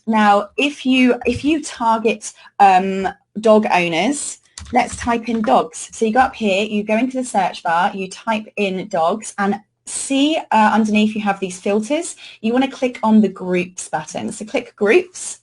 Speaker 1: Now, if you target dog owners, let's type in dogs. So you go up here, you go into the search bar, you type in dogs, and see underneath you have these filters. You want to click on the groups button. So click groups.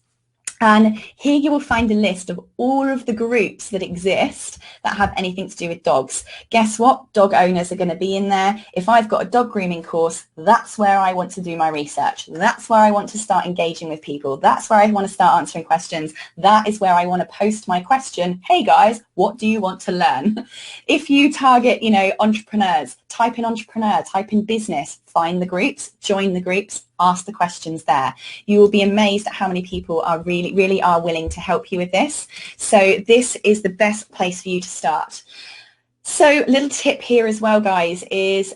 Speaker 1: And here you will find a list of all of the groups that exist that have anything to do with dogs. Guess what? Dog owners are going to be in there. If I've got a dog grooming course, that's where I want to do my research. That's where I want to start engaging with people. That's where I want to start answering questions. That is where I want to post my question. Hey guys, what do you want to learn? If you target, entrepreneurs, type in entrepreneur, type in business, find the groups, join the groups, ask the questions there. You will be amazed at how many people are really are willing to help you with this. So this is the best place for you to start. So little tip here as well, guys, is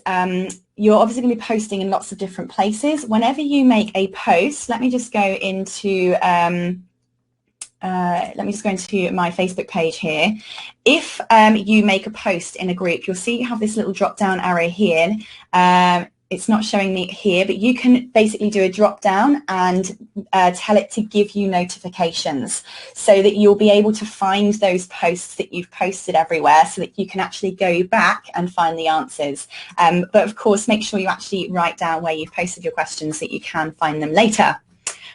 Speaker 1: you're obviously going to be posting in lots of different places. Whenever you make a post, let me just go into my Facebook page here. If you make a post in a group, you'll see you have this little drop down arrow here. It's not showing me here, but you can basically do a drop down and tell it to give you notifications so that you'll be able to find those posts that you've posted everywhere so that you can actually go back and find the answers. But of course, make sure you actually write down where you've posted your questions so that you can find them later.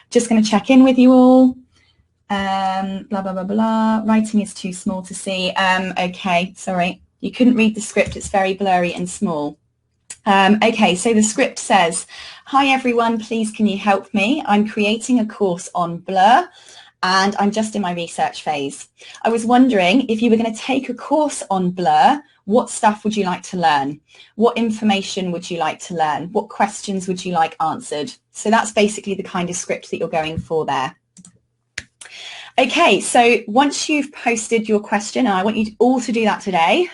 Speaker 1: Just going to check in with you all. Blah, blah, blah, blah. Writing is too small to see. Okay, sorry. You couldn't read the script. It's very blurry and small. Okay, so the script says, hi everyone, please can you help me? I'm creating a course on blah and I'm just in my research phase. I was wondering if you were going to take a course on blah, what stuff would you like to learn? What information would you like to learn? What questions would you like answered? So that's basically the kind of script that you're going for there. Okay, so once you've posted your question, and I want you all to do that today,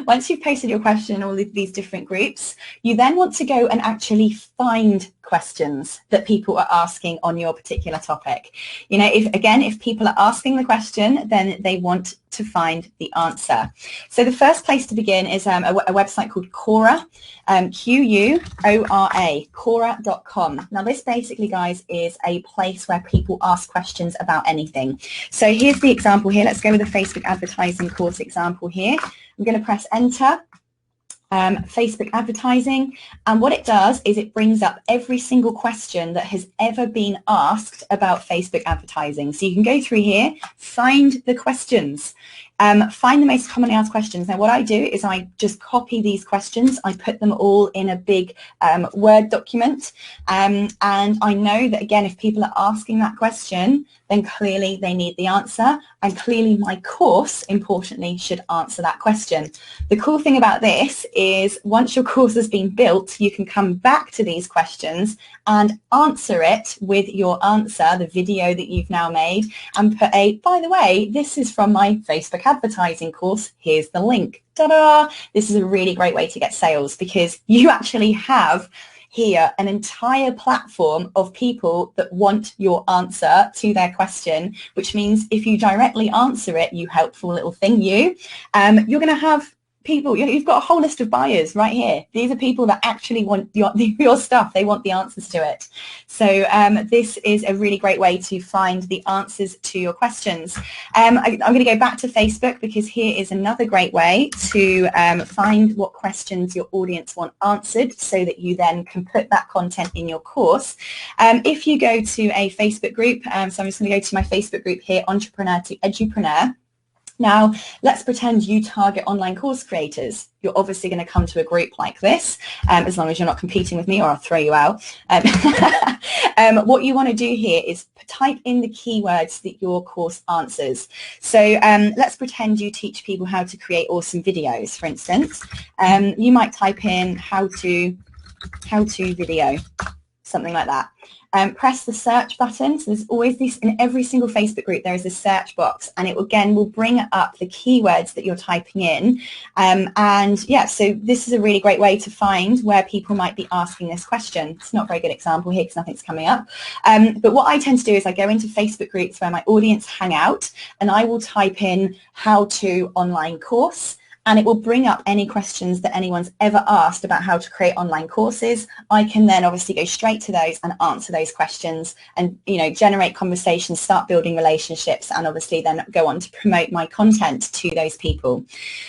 Speaker 1: once you've posted your question in all of these different groups, you then want to go and actually find questions that people are asking on your particular topic. You know, if people are asking the question, then they want to find the answer. So the first place to begin is a website called Quora, Quora, Quora.com. Now this basically, guys, is a place where people ask questions about anything. So here's the example here. Let's go with the Facebook advertising course example here. I'm going to press enter. Facebook advertising, and what it does is it brings up every single question that has ever been asked about Facebook advertising. So you can go through here, find the questions, find the most commonly asked questions. Now what I do is I just copy these questions, I put them all in a big Word document, and I know that, again, if people are asking that question, then clearly they need the answer, and clearly my course, importantly, should answer that question. The cool thing about this is once your course has been built, you can come back to these questions and answer it with your answer, the video that you've now made, and put a, by the way, this is from my Facebook advertising course, here's the link. Ta-da! This is a really great way to get sales, because you actually have here an entire platform of people that want your answer to their question, which means if you directly answer it, you helpful little thing, you're going to have people, you've got a whole list of buyers right here. These are people that actually want your stuff. They want the answers to it. So this is a really great way to find the answers to your questions. I'm going to go back to Facebook, because here is another great way to find what questions your audience want answered, so that you then can put that content in your course. If you go to a Facebook group, so I'm just going to go to my Facebook group here, Entrepreneur to Edupreneur. Now, let's pretend you target online course creators. You're obviously going to come to a group like this, as long as you're not competing with me, or I'll throw you out. What you want to do here is type in the keywords that your course answers. So let's pretend you teach people how to create awesome videos, for instance. You might type in how to video, something like that. Press the search button. So there's always this in every single Facebook group. There is a search box, and it again will bring up the keywords that you're typing in. And yeah, so this is a really great way to find where people might be asking this question. It's not a very good example here because nothing's coming up. But what I tend to do is I go into Facebook groups where my audience hang out, and I will type in how to online course. And it will bring up any questions that anyone's ever asked about how to create online courses. I can then obviously go straight to those and answer those questions, and, you know, generate conversations, start building relationships, and obviously then go on to promote my content to those people.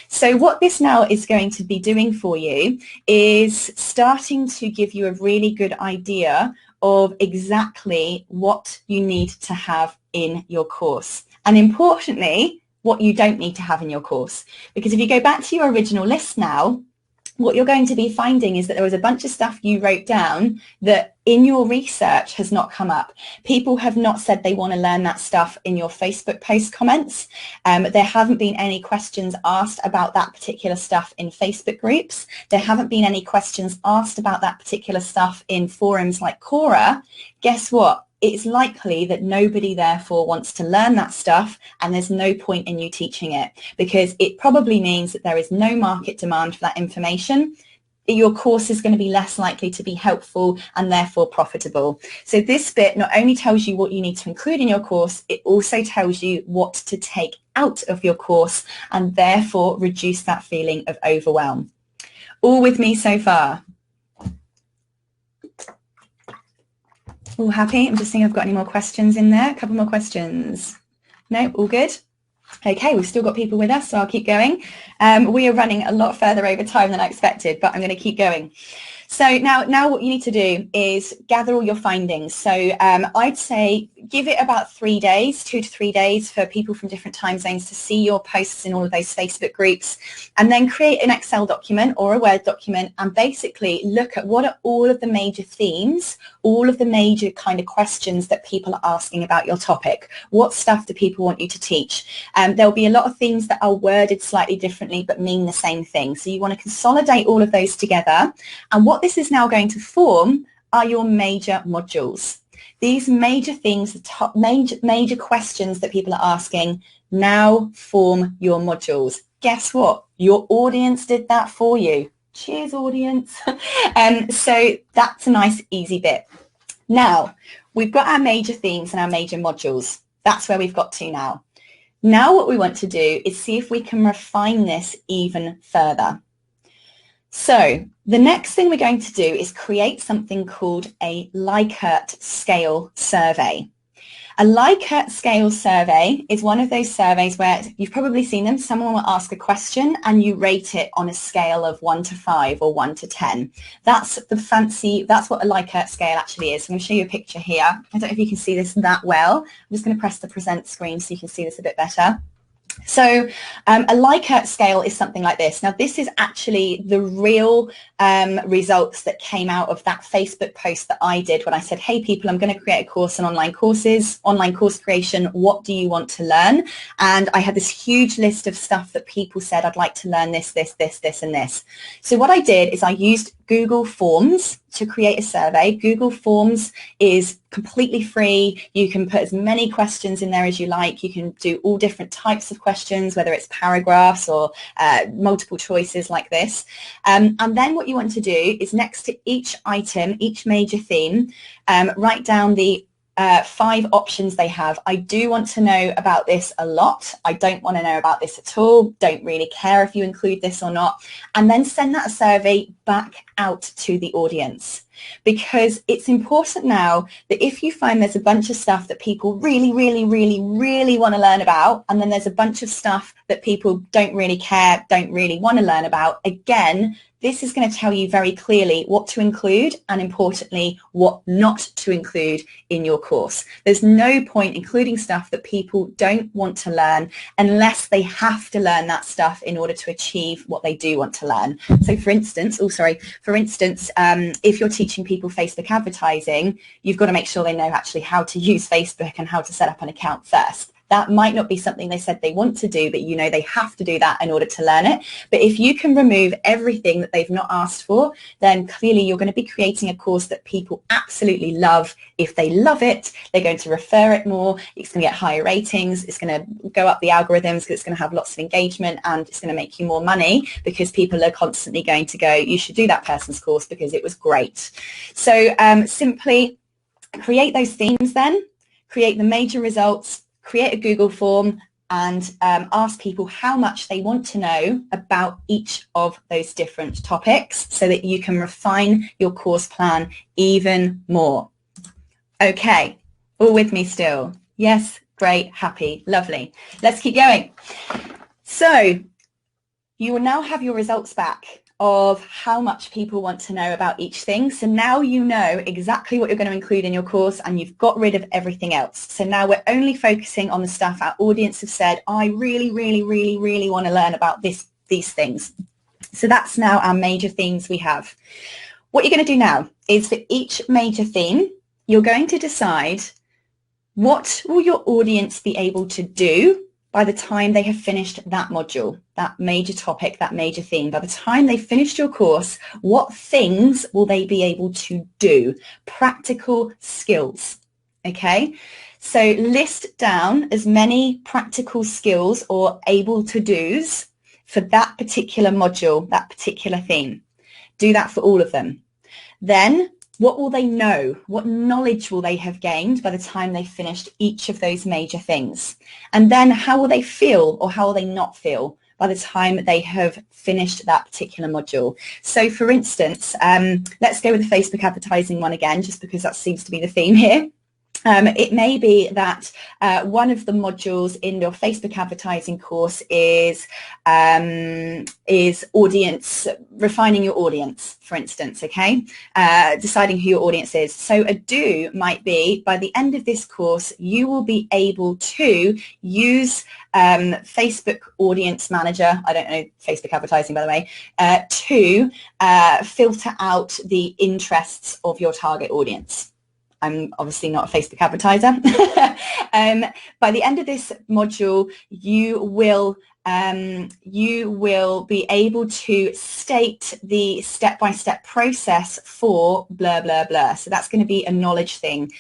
Speaker 1: So what this now is going to be doing for you is starting to give you a really good idea of exactly what you need to have in your course. And importantly, what you don't need to have in your course. Because if you go back to your original list now, what you're going to be finding is that there was a bunch of stuff you wrote down that in your research has not come up. People have not said they want to learn that stuff in your Facebook post comments. There haven't been any questions asked about that particular stuff in Facebook groups. There haven't been any questions asked about that particular stuff in forums like Quora. Guess what? It's likely that nobody therefore wants to learn that stuff, and there's no point in you teaching it, because it probably means that there is no market demand for that information. Your course is going to be less likely to be helpful and therefore profitable. So this bit not only tells you what you need to include in your course, it also tells you what to take out of your course and therefore reduce that feeling of overwhelm. All with me so far? All happy? I'm just seeing if I've got any more questions in there. A couple more questions. No, all good? Okay, we've still got people with us, so I'll keep going. We are running a lot further over time than I expected, but I'm going to keep going. So now what you need to do is gather all your findings. So I'd say give it about 3 days, 2 to 3 days, for people from different time zones to see your posts in all of those Facebook groups, and then create an Excel document or a Word document and basically look at what are all of the major themes, all of the major kind of questions that people are asking about your topic. What stuff do people want you to teach? There'll be a lot of things that are worded slightly differently but mean the same thing. So you want to consolidate all of those together, and what this is now going to form are your major modules. These major things, the top major questions that people are asking, now form your modules. Guess what? Your audience did that for you. Cheers, audience. So that's a nice, easy bit. Now, we've got our major themes and our major modules. That's where we've got to now. Now what we want to do is see if we can refine this even further. So the next thing we're going to do is create something called a Likert Scale survey. A Likert Scale survey is one of those surveys where you've probably seen them. Someone will ask a question and you rate it on a scale of 1 to 5 or 1 to 10. That's what a Likert Scale actually is. So I'm going to show you a picture here. I don't know if you can see this that well. I'm just going to press the present screen so you can see this a bit better. So a Likert scale is something like this. Now, this is actually the real results that came out of that Facebook post that I did when I said, hey, people, I'm going to create a course on online courses, online course creation. What do you want to learn? And I had this huge list of stuff that people said, I'd like to learn this, this, this, this, and this. So what I did is I used Google Forms to create a survey. Google Forms is completely free. You can put as many questions in there as you like. You can do all different types of questions, whether it's paragraphs or multiple choices like this. And then what you want to do is next to each item, each major theme, write down the 5 options they have. I do want to know about this a lot. I don't want to know about this at all. Don't really care if you include this or not. And then send that survey back out to the audience. Because it's important now that if you find there's a bunch of stuff that people really, really, really, really want to learn about, and then there's a bunch of stuff that people don't really care, don't really want to learn about, again, this is going to tell you very clearly what to include and, importantly, what not to include in your course. There's no point including stuff that people don't want to learn unless they have to learn that stuff in order to achieve what they do want to learn. So, for instance, if you're teaching people Facebook advertising, you've got to make sure they know actually how to use Facebook and how to set up an account first. That might not be something they said they want to do, but you know they have to do that in order to learn it. But if you can remove everything that they've not asked for, then clearly you're going to be creating a course that people absolutely love. If they love it, they're going to refer it more. It's going to get higher ratings. It's going to go up the algorithms because it's going to have lots of engagement, and it's going to make you more money because people are constantly going to go, you should do that person's course because it was great. So simply create those themes then, create the major results, create a Google form, and ask people how much they want to know about each of those different topics so that you can refine your course plan even more. Okay, all with me still? Yes, great, happy, lovely. Let's keep going. So you will now have your results back of how much people want to know about each thing. So now you know exactly what you're going to include in your course, and you've got rid of everything else. So now we're only focusing on the stuff our audience have said, I really, really, really, really want to learn about these things. So that's now our major themes we have. What you're going to do now is for each major theme, you're going to decide what will your audience be able to do by the time they have finished that module, that major topic, that major theme. By the time they've finished your course, what things will they be able to do? Practical skills, okay? So list down as many practical skills or able to do's for that particular module, that particular theme. Do that for all of them. Then what will they know? What knowledge will they have gained by the time they've finished each of those major things? And then how will they feel, or how will they not feel by the time they have finished that particular module? So for instance, let's go with the Facebook advertising one again, just because that seems to be the theme here. It may be that one of the modules in your Facebook advertising course is audience, refining your audience, for instance, okay? Deciding who your audience is. So a do might be, by the end of this course, you will be able to use Facebook Audience Manager, I don't know Facebook advertising by the way, to filter out the interests of your target audience. I'm obviously not a Facebook advertiser. By the end of this module, you will you will be able to state the step-by-step process for blah, blah, blah. So that's going to be a knowledge thing.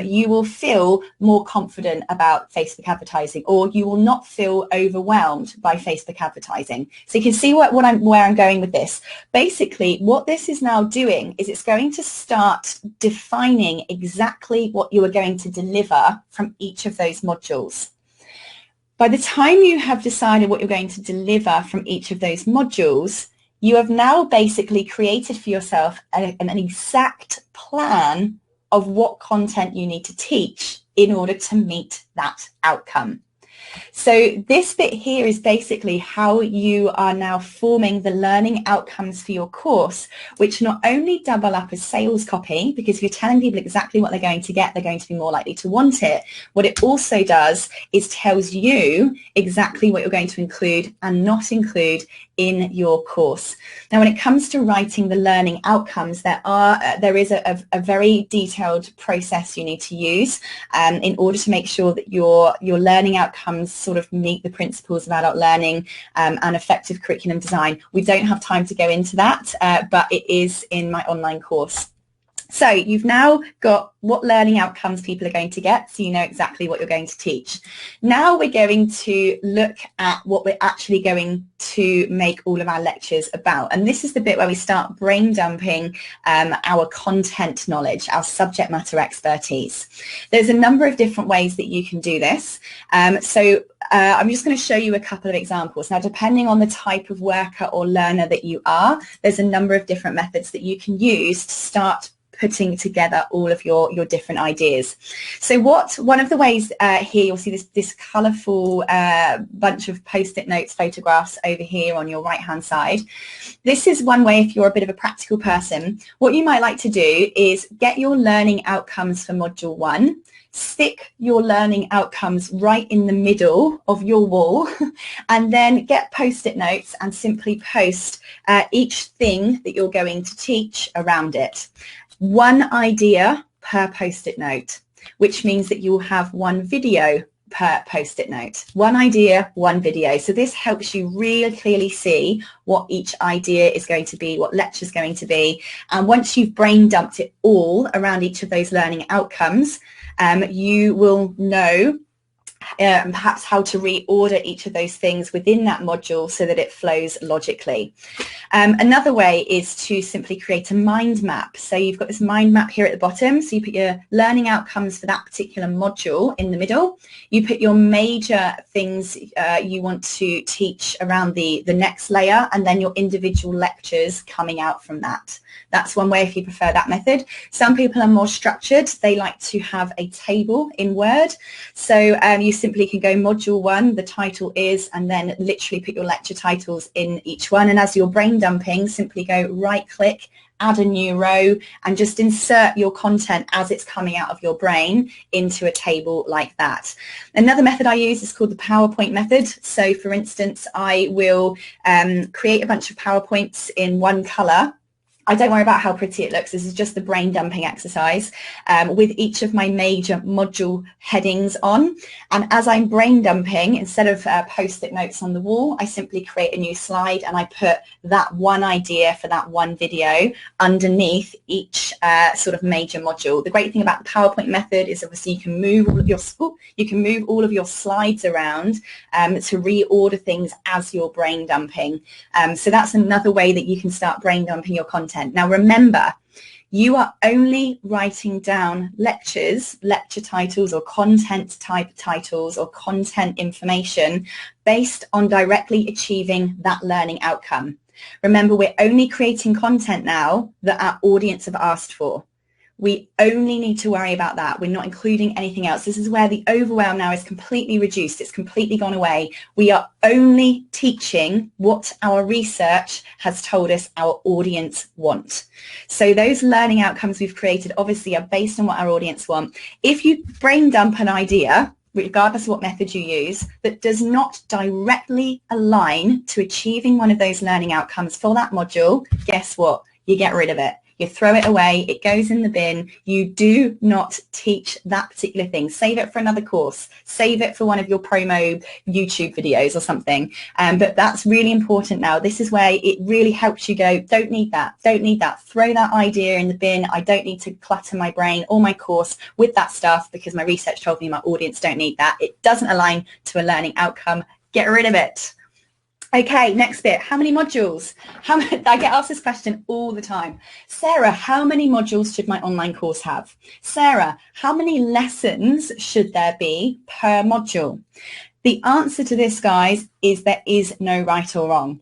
Speaker 1: You will feel more confident about Facebook advertising, or you will not feel overwhelmed by Facebook advertising. So you can see where I'm going with this. Basically, what this is now doing is it's going to start defining exactly what you are going to deliver from each of those modules. By the time you have decided what you're going to deliver from each of those modules, you have now basically created for yourself an exact plan of what content you need to teach in order to meet that outcome. So this bit here is basically how you are now forming the learning outcomes for your course, which not only double up as sales copy, because if you're telling people exactly what they're going to get, they're going to be more likely to want it. What it also does is tells you exactly what you're going to include and not include in your course. Now, when it comes to writing the learning outcomes, there is a very detailed process you need to use in order to make sure that your learning outcomes sort of meet the principles of adult learning and effective curriculum design. We don't have time to go into that, but it is in my online course. So you've now got what learning outcomes people are going to get, so you know exactly what you're going to teach. Now we're going to look at what we're actually going to make all of our lectures about. And this is the bit where we start brain dumping our content knowledge, our subject matter expertise. There's a number of different ways that you can do this. I'm just going to show you a couple of examples. Now, depending on the type of worker or learner that you are, there's a number of different methods that you can use to start putting together all of your different ideas. So one of the ways here, you'll see this colourful bunch of post-it notes photographs over here on your right hand side. This is one way if you're a bit of a practical person. What you might like to do is get your learning outcomes for module 1, stick your learning outcomes right in the middle of your wall, and then get post-it notes and simply post each thing that you're going to teach around it. One idea per post-it note, which means that you'll have one video per post-it note. One idea, one video. So this helps you really clearly see what each idea is going to be, what lecture is going to be. And once you've brain dumped it all around each of those learning outcomes, you will know perhaps how to reorder each of those things within that module so that it flows logically. Another way is to simply create a mind map. So you've got this mind map here at the bottom. So you put your learning outcomes for that particular module in the middle. You put your major things you want to teach around the next layer, and then your individual lectures coming out from that. That's one way if you prefer that method. Some people are more structured. They like to have a table in Word. So you simply can go module 1, the title is, and then literally put your lecture titles in each one. And as you're brain dumping, simply go right click, add a new row, and just insert your content as it's coming out of your brain into a table like that. Another method I use is called the PowerPoint method. So for instance, I will create a bunch of PowerPoints in one color. I don't worry about how pretty it looks. This is just the brain dumping exercise with each of my major module headings on. And as I'm brain dumping, instead of post-it notes on the wall, I simply create a new slide and I put that one idea for that one video underneath each sort of major module. The great thing about the PowerPoint method is obviously you can move all of your slides around to reorder things as you're brain dumping. So that's another way that you can start brain dumping your content. Now remember, you are only writing down lectures, lecture titles or content type titles or content information based on directly achieving that learning outcome. Remember, we're only creating content now that our audience have asked for. We only need to worry about that. We're not including anything else. This is where the overwhelm now is completely reduced. It's completely gone away. We are only teaching what our research has told us our audience want. So those learning outcomes we've created obviously are based on what our audience want. If you brain dump an idea, regardless of what method you use, that does not directly align to achieving one of those learning outcomes for that module, guess what? You get rid of it. You throw it away, it goes in the bin. You do not teach that particular thing. Save it for another course. Save it for one of your promo YouTube videos or something. But that's really important now. This is where it really helps you go, don't need that, don't need that. Throw that idea in the bin. I don't need to clutter my brain or my course with that stuff because my research told me my audience don't need that. It doesn't align to a learning outcome. Get rid of it. Okay, next bit. How many modules? I get asked this question all the time. Sarah, how many modules should my online course have? Sarah, how many lessons should there be per module? The answer to this, guys, is there is no right or wrong.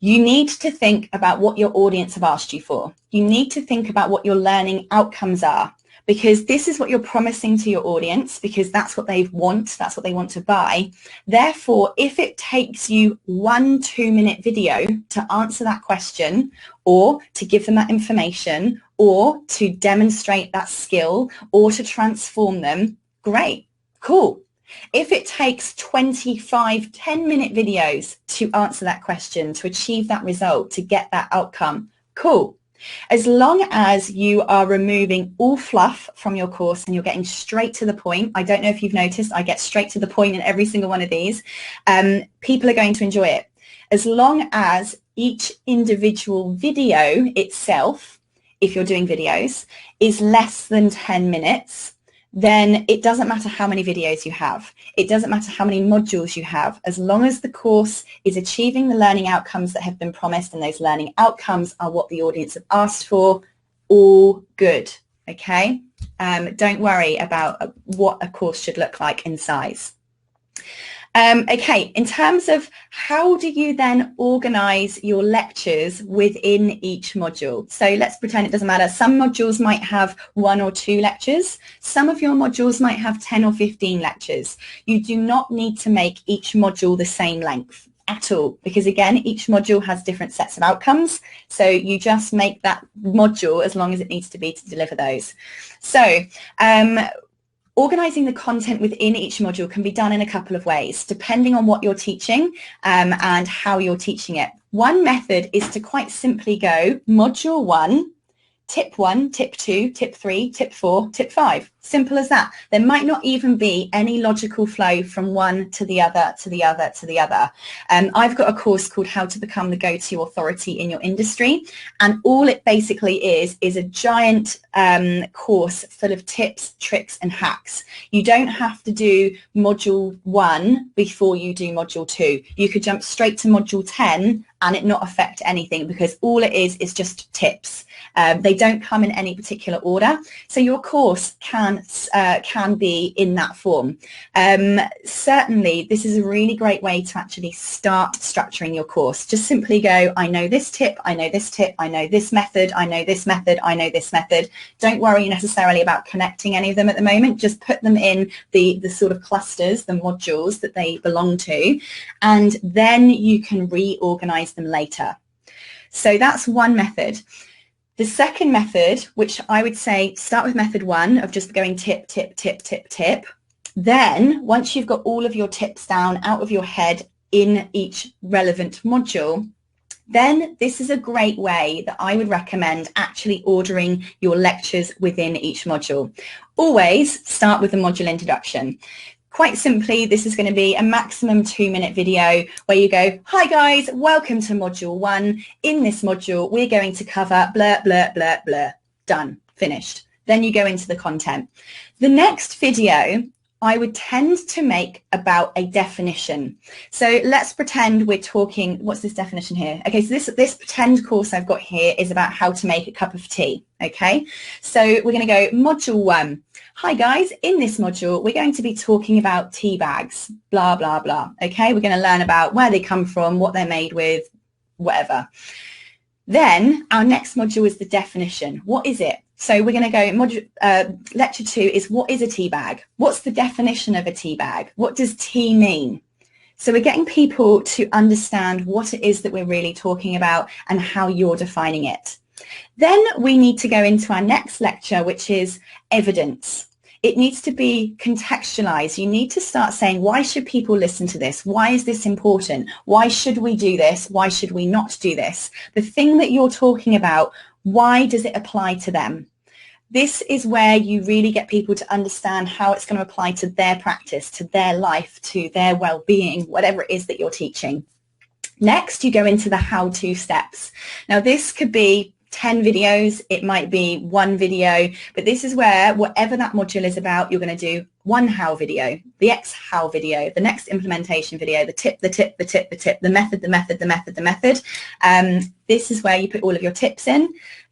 Speaker 1: You need to think about what your audience have asked you for. You need to think about what your learning outcomes are, because this is what you're promising to your audience, because that's what they want, that's what they want to buy. Therefore, if it takes you 1 2-minute video to answer that question, or to give them that information, or to demonstrate that skill, or to transform them, great, cool. If it takes 25 10-minute videos to answer that question, to achieve that result, to get that outcome, cool. As long as you are removing all fluff from your course and you're getting straight to the point, I don't know if you've noticed, I get straight to the point in every single one of these, people are going to enjoy it. As long as each individual video itself, if you're doing videos, is less than 10 minutes, then it doesn't matter how many videos you have. It doesn't matter how many modules you have. As long as the course is achieving the learning outcomes that have been promised and those learning outcomes are what the audience have asked for, all good, okay? Don't worry about what a course should look like in size. Okay, in terms of how do you then organize your lectures within each module? So let's pretend it doesn't matter. Some modules might have 1 or 2 lectures. Some of your modules might have 10 or 15 lectures. You do not need to make each module the same length at all, because again, each module has different sets of outcomes. So you just make that module as long as it needs to be to deliver those. So, organizing the content within each module can be done in a couple of ways, depending on what you're teaching and how you're teaching it. One method is to quite simply go module 1, tip 1, tip 2, tip 3, tip 4, tip 5. Simple as that. There might not even be any logical flow from one to the other, to the other, to the other. I've got a course called How to Become the Go-To Authority in Your Industry, and all it basically is a giant course full of tips, tricks, and hacks. You don't have to do module 1 before you do module 2. You could jump straight to module 10 and it not affect anything, because all it is just tips. They don't come in any particular order, so your course can be in that form. Certainly, this is a really great way to actually start structuring your course. Just simply go, I know this tip, I know this tip, I know this method, I know this method, I know this method. Don't worry necessarily about connecting any of them at the moment. Just put them in the sort of clusters, the modules that they belong to, and then you can reorganize them later. So that's one method. The second method, which I would say start with method 1 of just going tip, tip, tip, tip, tip. Then once you've got all of your tips down out of your head in each relevant module, then this is a great way that I would recommend actually ordering your lectures within each module. Always start with the module introduction. Quite simply, this is going to be a maximum 2-minute video where you go, hi guys, welcome to module 1. In this module, we're going to cover blah, blah, blah, blah. Done, finished. Then you go into the content. The next video, I would tend to make about a definition. So let's pretend we're talking, what's this definition here? Okay, so this pretend course I've got here is about how to make a cup of tea. Okay, so we're going to go module 1. Hi guys, in this module, we're going to be talking about tea bags, blah, blah, blah. Okay, we're going to learn about where they come from, what they're made with, whatever. Then our next module is the definition. What is it? So we're going to go, lecture 2 is what is a tea bag? What's the definition of a tea bag? What does tea mean? So we're getting people to understand what it is that we're really talking about and how you're defining it. Then we need to go into our next lecture, which is evidence. It needs to be contextualized. You need to start saying, why should people listen to this? Why is this important? Why should we do this? Why should we not do this? The thing that you're talking about, Why does it apply to them? This is where you really get people to understand how it's going to apply to their practice, to their life, to their well-being, whatever it is that you're teaching. Next, you go into the how-to steps. Now, this could be 10 videos, it might be one video, but this is where whatever that module is about, you're going to do one how video, the X how video, the next implementation video, the tip, the tip, the tip, the tip, the method, the method, the method, the method. This is where you put all of your tips in.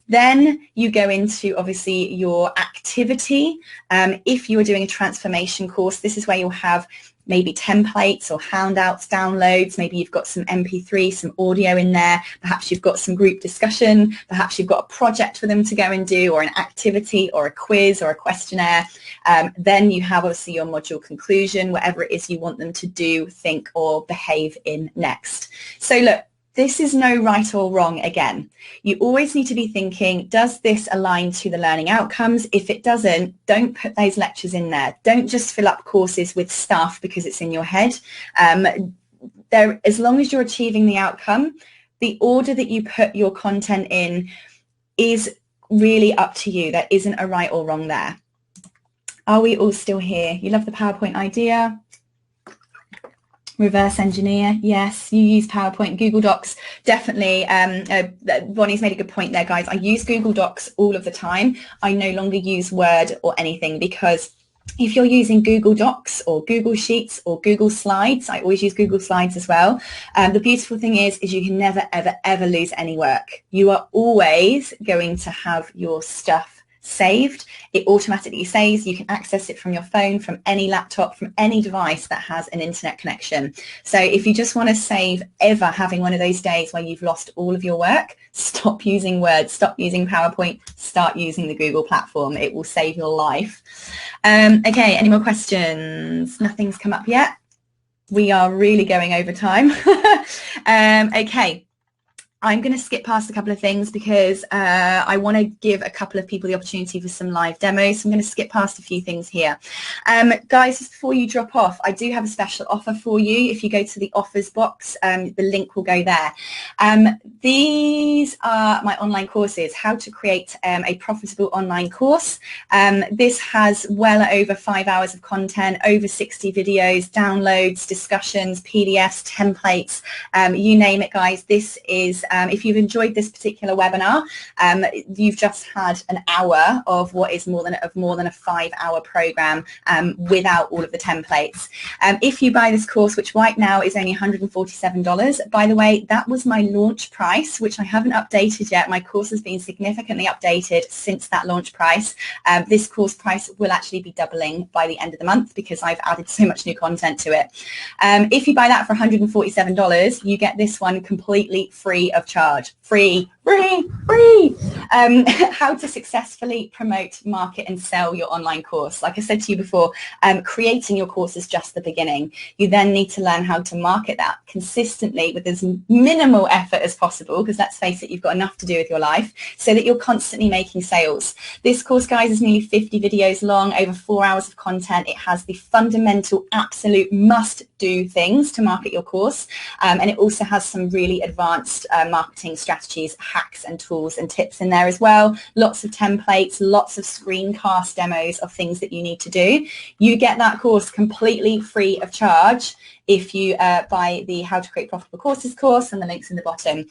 Speaker 1: Then you go into, obviously, your activity. If you're doing a transformation course, this is where you'll have maybe templates or handouts, downloads. Maybe you've got some MP3, some audio in there. Perhaps you've got some group discussion. Perhaps you've got a project for them to go and do, or an activity or a quiz or a questionnaire. Then you have, obviously, your module conclusion, whatever it is you want them to do, think, or behave in next. So look, this is no right or wrong again. You always need to be thinking, does this align to the learning outcomes? If it doesn't, don't put those lectures in there. Don't just fill up courses with stuff because it's in your head. As long as you're achieving the outcome, the order that you put your content in is really up to you. There isn't a right or wrong there. Are we all still here? You love the PowerPoint idea? Reverse engineer, yes, you use PowerPoint, Google Docs, definitely. Bonnie's made a good point there, guys. I use Google Docs all of the time. I no longer use Word or anything, because if you're using Google Docs or Google Sheets or Google Slides, I always use Google Slides as well. The beautiful thing is you can never, ever, ever lose any work. You are always going to have your stuff saved. It automatically saves. You can access it from your phone, from any laptop, from any device that has an internet connection. So if you just want to save ever having one of those days where you've lost all of your work, stop using Word, stop using PowerPoint, start using the Google platform. It will save your life. Okay, any more questions? Nothing's come up yet. We are really going over time. Okay. I'm going to skip past a couple of things because I want to give a couple of people the opportunity for some live demos. So I'm going to skip past a few things here. Guys, just before you drop off, I do have a special offer for you. If you go to the offers box, the link will go there. These are my online courses, how to create a profitable online course. This has well over 5 hours of content, over 60 videos, downloads, discussions, PDFs, templates, you name it, guys. This is if you've enjoyed this particular webinar, you've just had an hour of what is more than a 5-hour program without all of the templates. If you buy this course, which right now is only $147, by the way, that was my launch price, which I haven't updated yet. My course has been significantly updated since that launch price. This course price will actually be doubling by the end of the month because I've added so much new content to it. If you buy that for $147, you get this one completely free of charge. Free. How to successfully promote, market and sell your online course. Like I said to you before, creating your course is just the beginning. You then need to learn how to market that consistently with as minimal effort as possible, because let's face it, you've got enough to do with your life, so that you're constantly making sales. This course, guys, is nearly 50 videos long, over 4 hours of content. It has the fundamental, absolute must-do things to market your course, and it also has some really advanced marketing strategies, hacks and tools and tips in there as well. Lots of templates, lots of screencast demos of things that you need to do. You get that course completely free of charge if you buy the How to Create Profitable Courses course, and the link's in the bottom.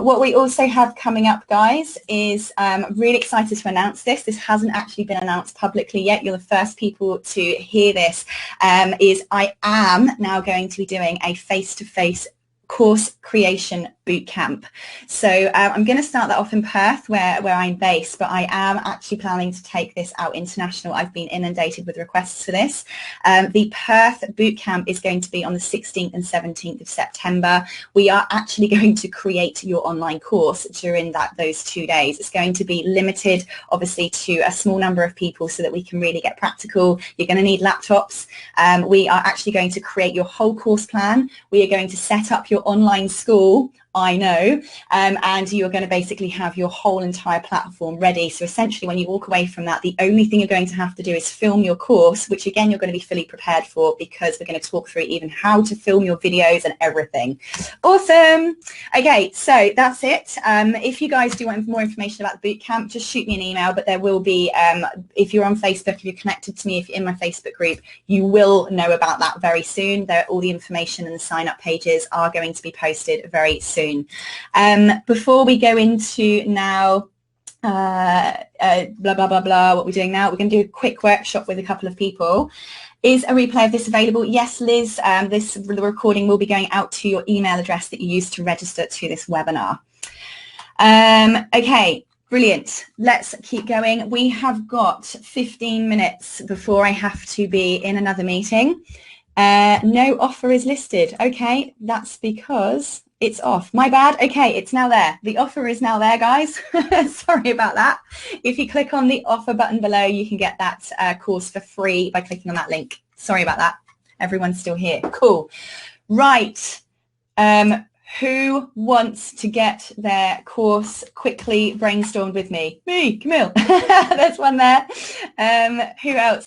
Speaker 1: What we also have coming up, guys, is really excited to announce this. This hasn't actually been announced publicly yet. You're the first people to hear this. I am now going to be doing a face-to-face course creation bootcamp. So I'm going to start that off in Perth, where I'm based, but I am actually planning to take this out international. I've been inundated with requests for this. The Perth bootcamp is going to be on the 16th and 17th of September. We are actually going to create your online course during those 2 days. It's going to be limited, obviously, to a small number of people so that we can really get practical. You're going to need laptops. We are actually going to create your whole course plan. We are going to set up your online school I know, and you're going to basically have your whole entire platform ready. So essentially when you walk away from that, the only thing you're going to have to do is film your course, which again you're going to be fully prepared for, because we're going to talk through even how to film your videos and everything. Awesome. Okay, so that's it. If you guys do want more information about the bootcamp, just shoot me an email, but there will be, if you're on Facebook, if you're connected to me, if you're in my Facebook group, you will know about that very soon. All the information and the sign-up pages are going to be posted very soon. Before we go into now, blah, blah, blah, blah, what we're doing now, we're going to do a quick workshop with a couple of people. Is a replay of this available? Yes, Liz, the recording will be going out to your email address that you used to register to this webinar. Okay, brilliant. Let's keep going. We have got 15 minutes before I have to be in another meeting. No offer is listed. Okay, that's because it's off. My bad. Okay, it's now there. The offer is now there, guys. Sorry about that. If you click on the offer button below, you can get that course for free by clicking on that link. Sorry about that. Everyone's still here. Cool. Right. Who wants to get their course quickly brainstormed with me? Me, Camille. There's one there. Who else?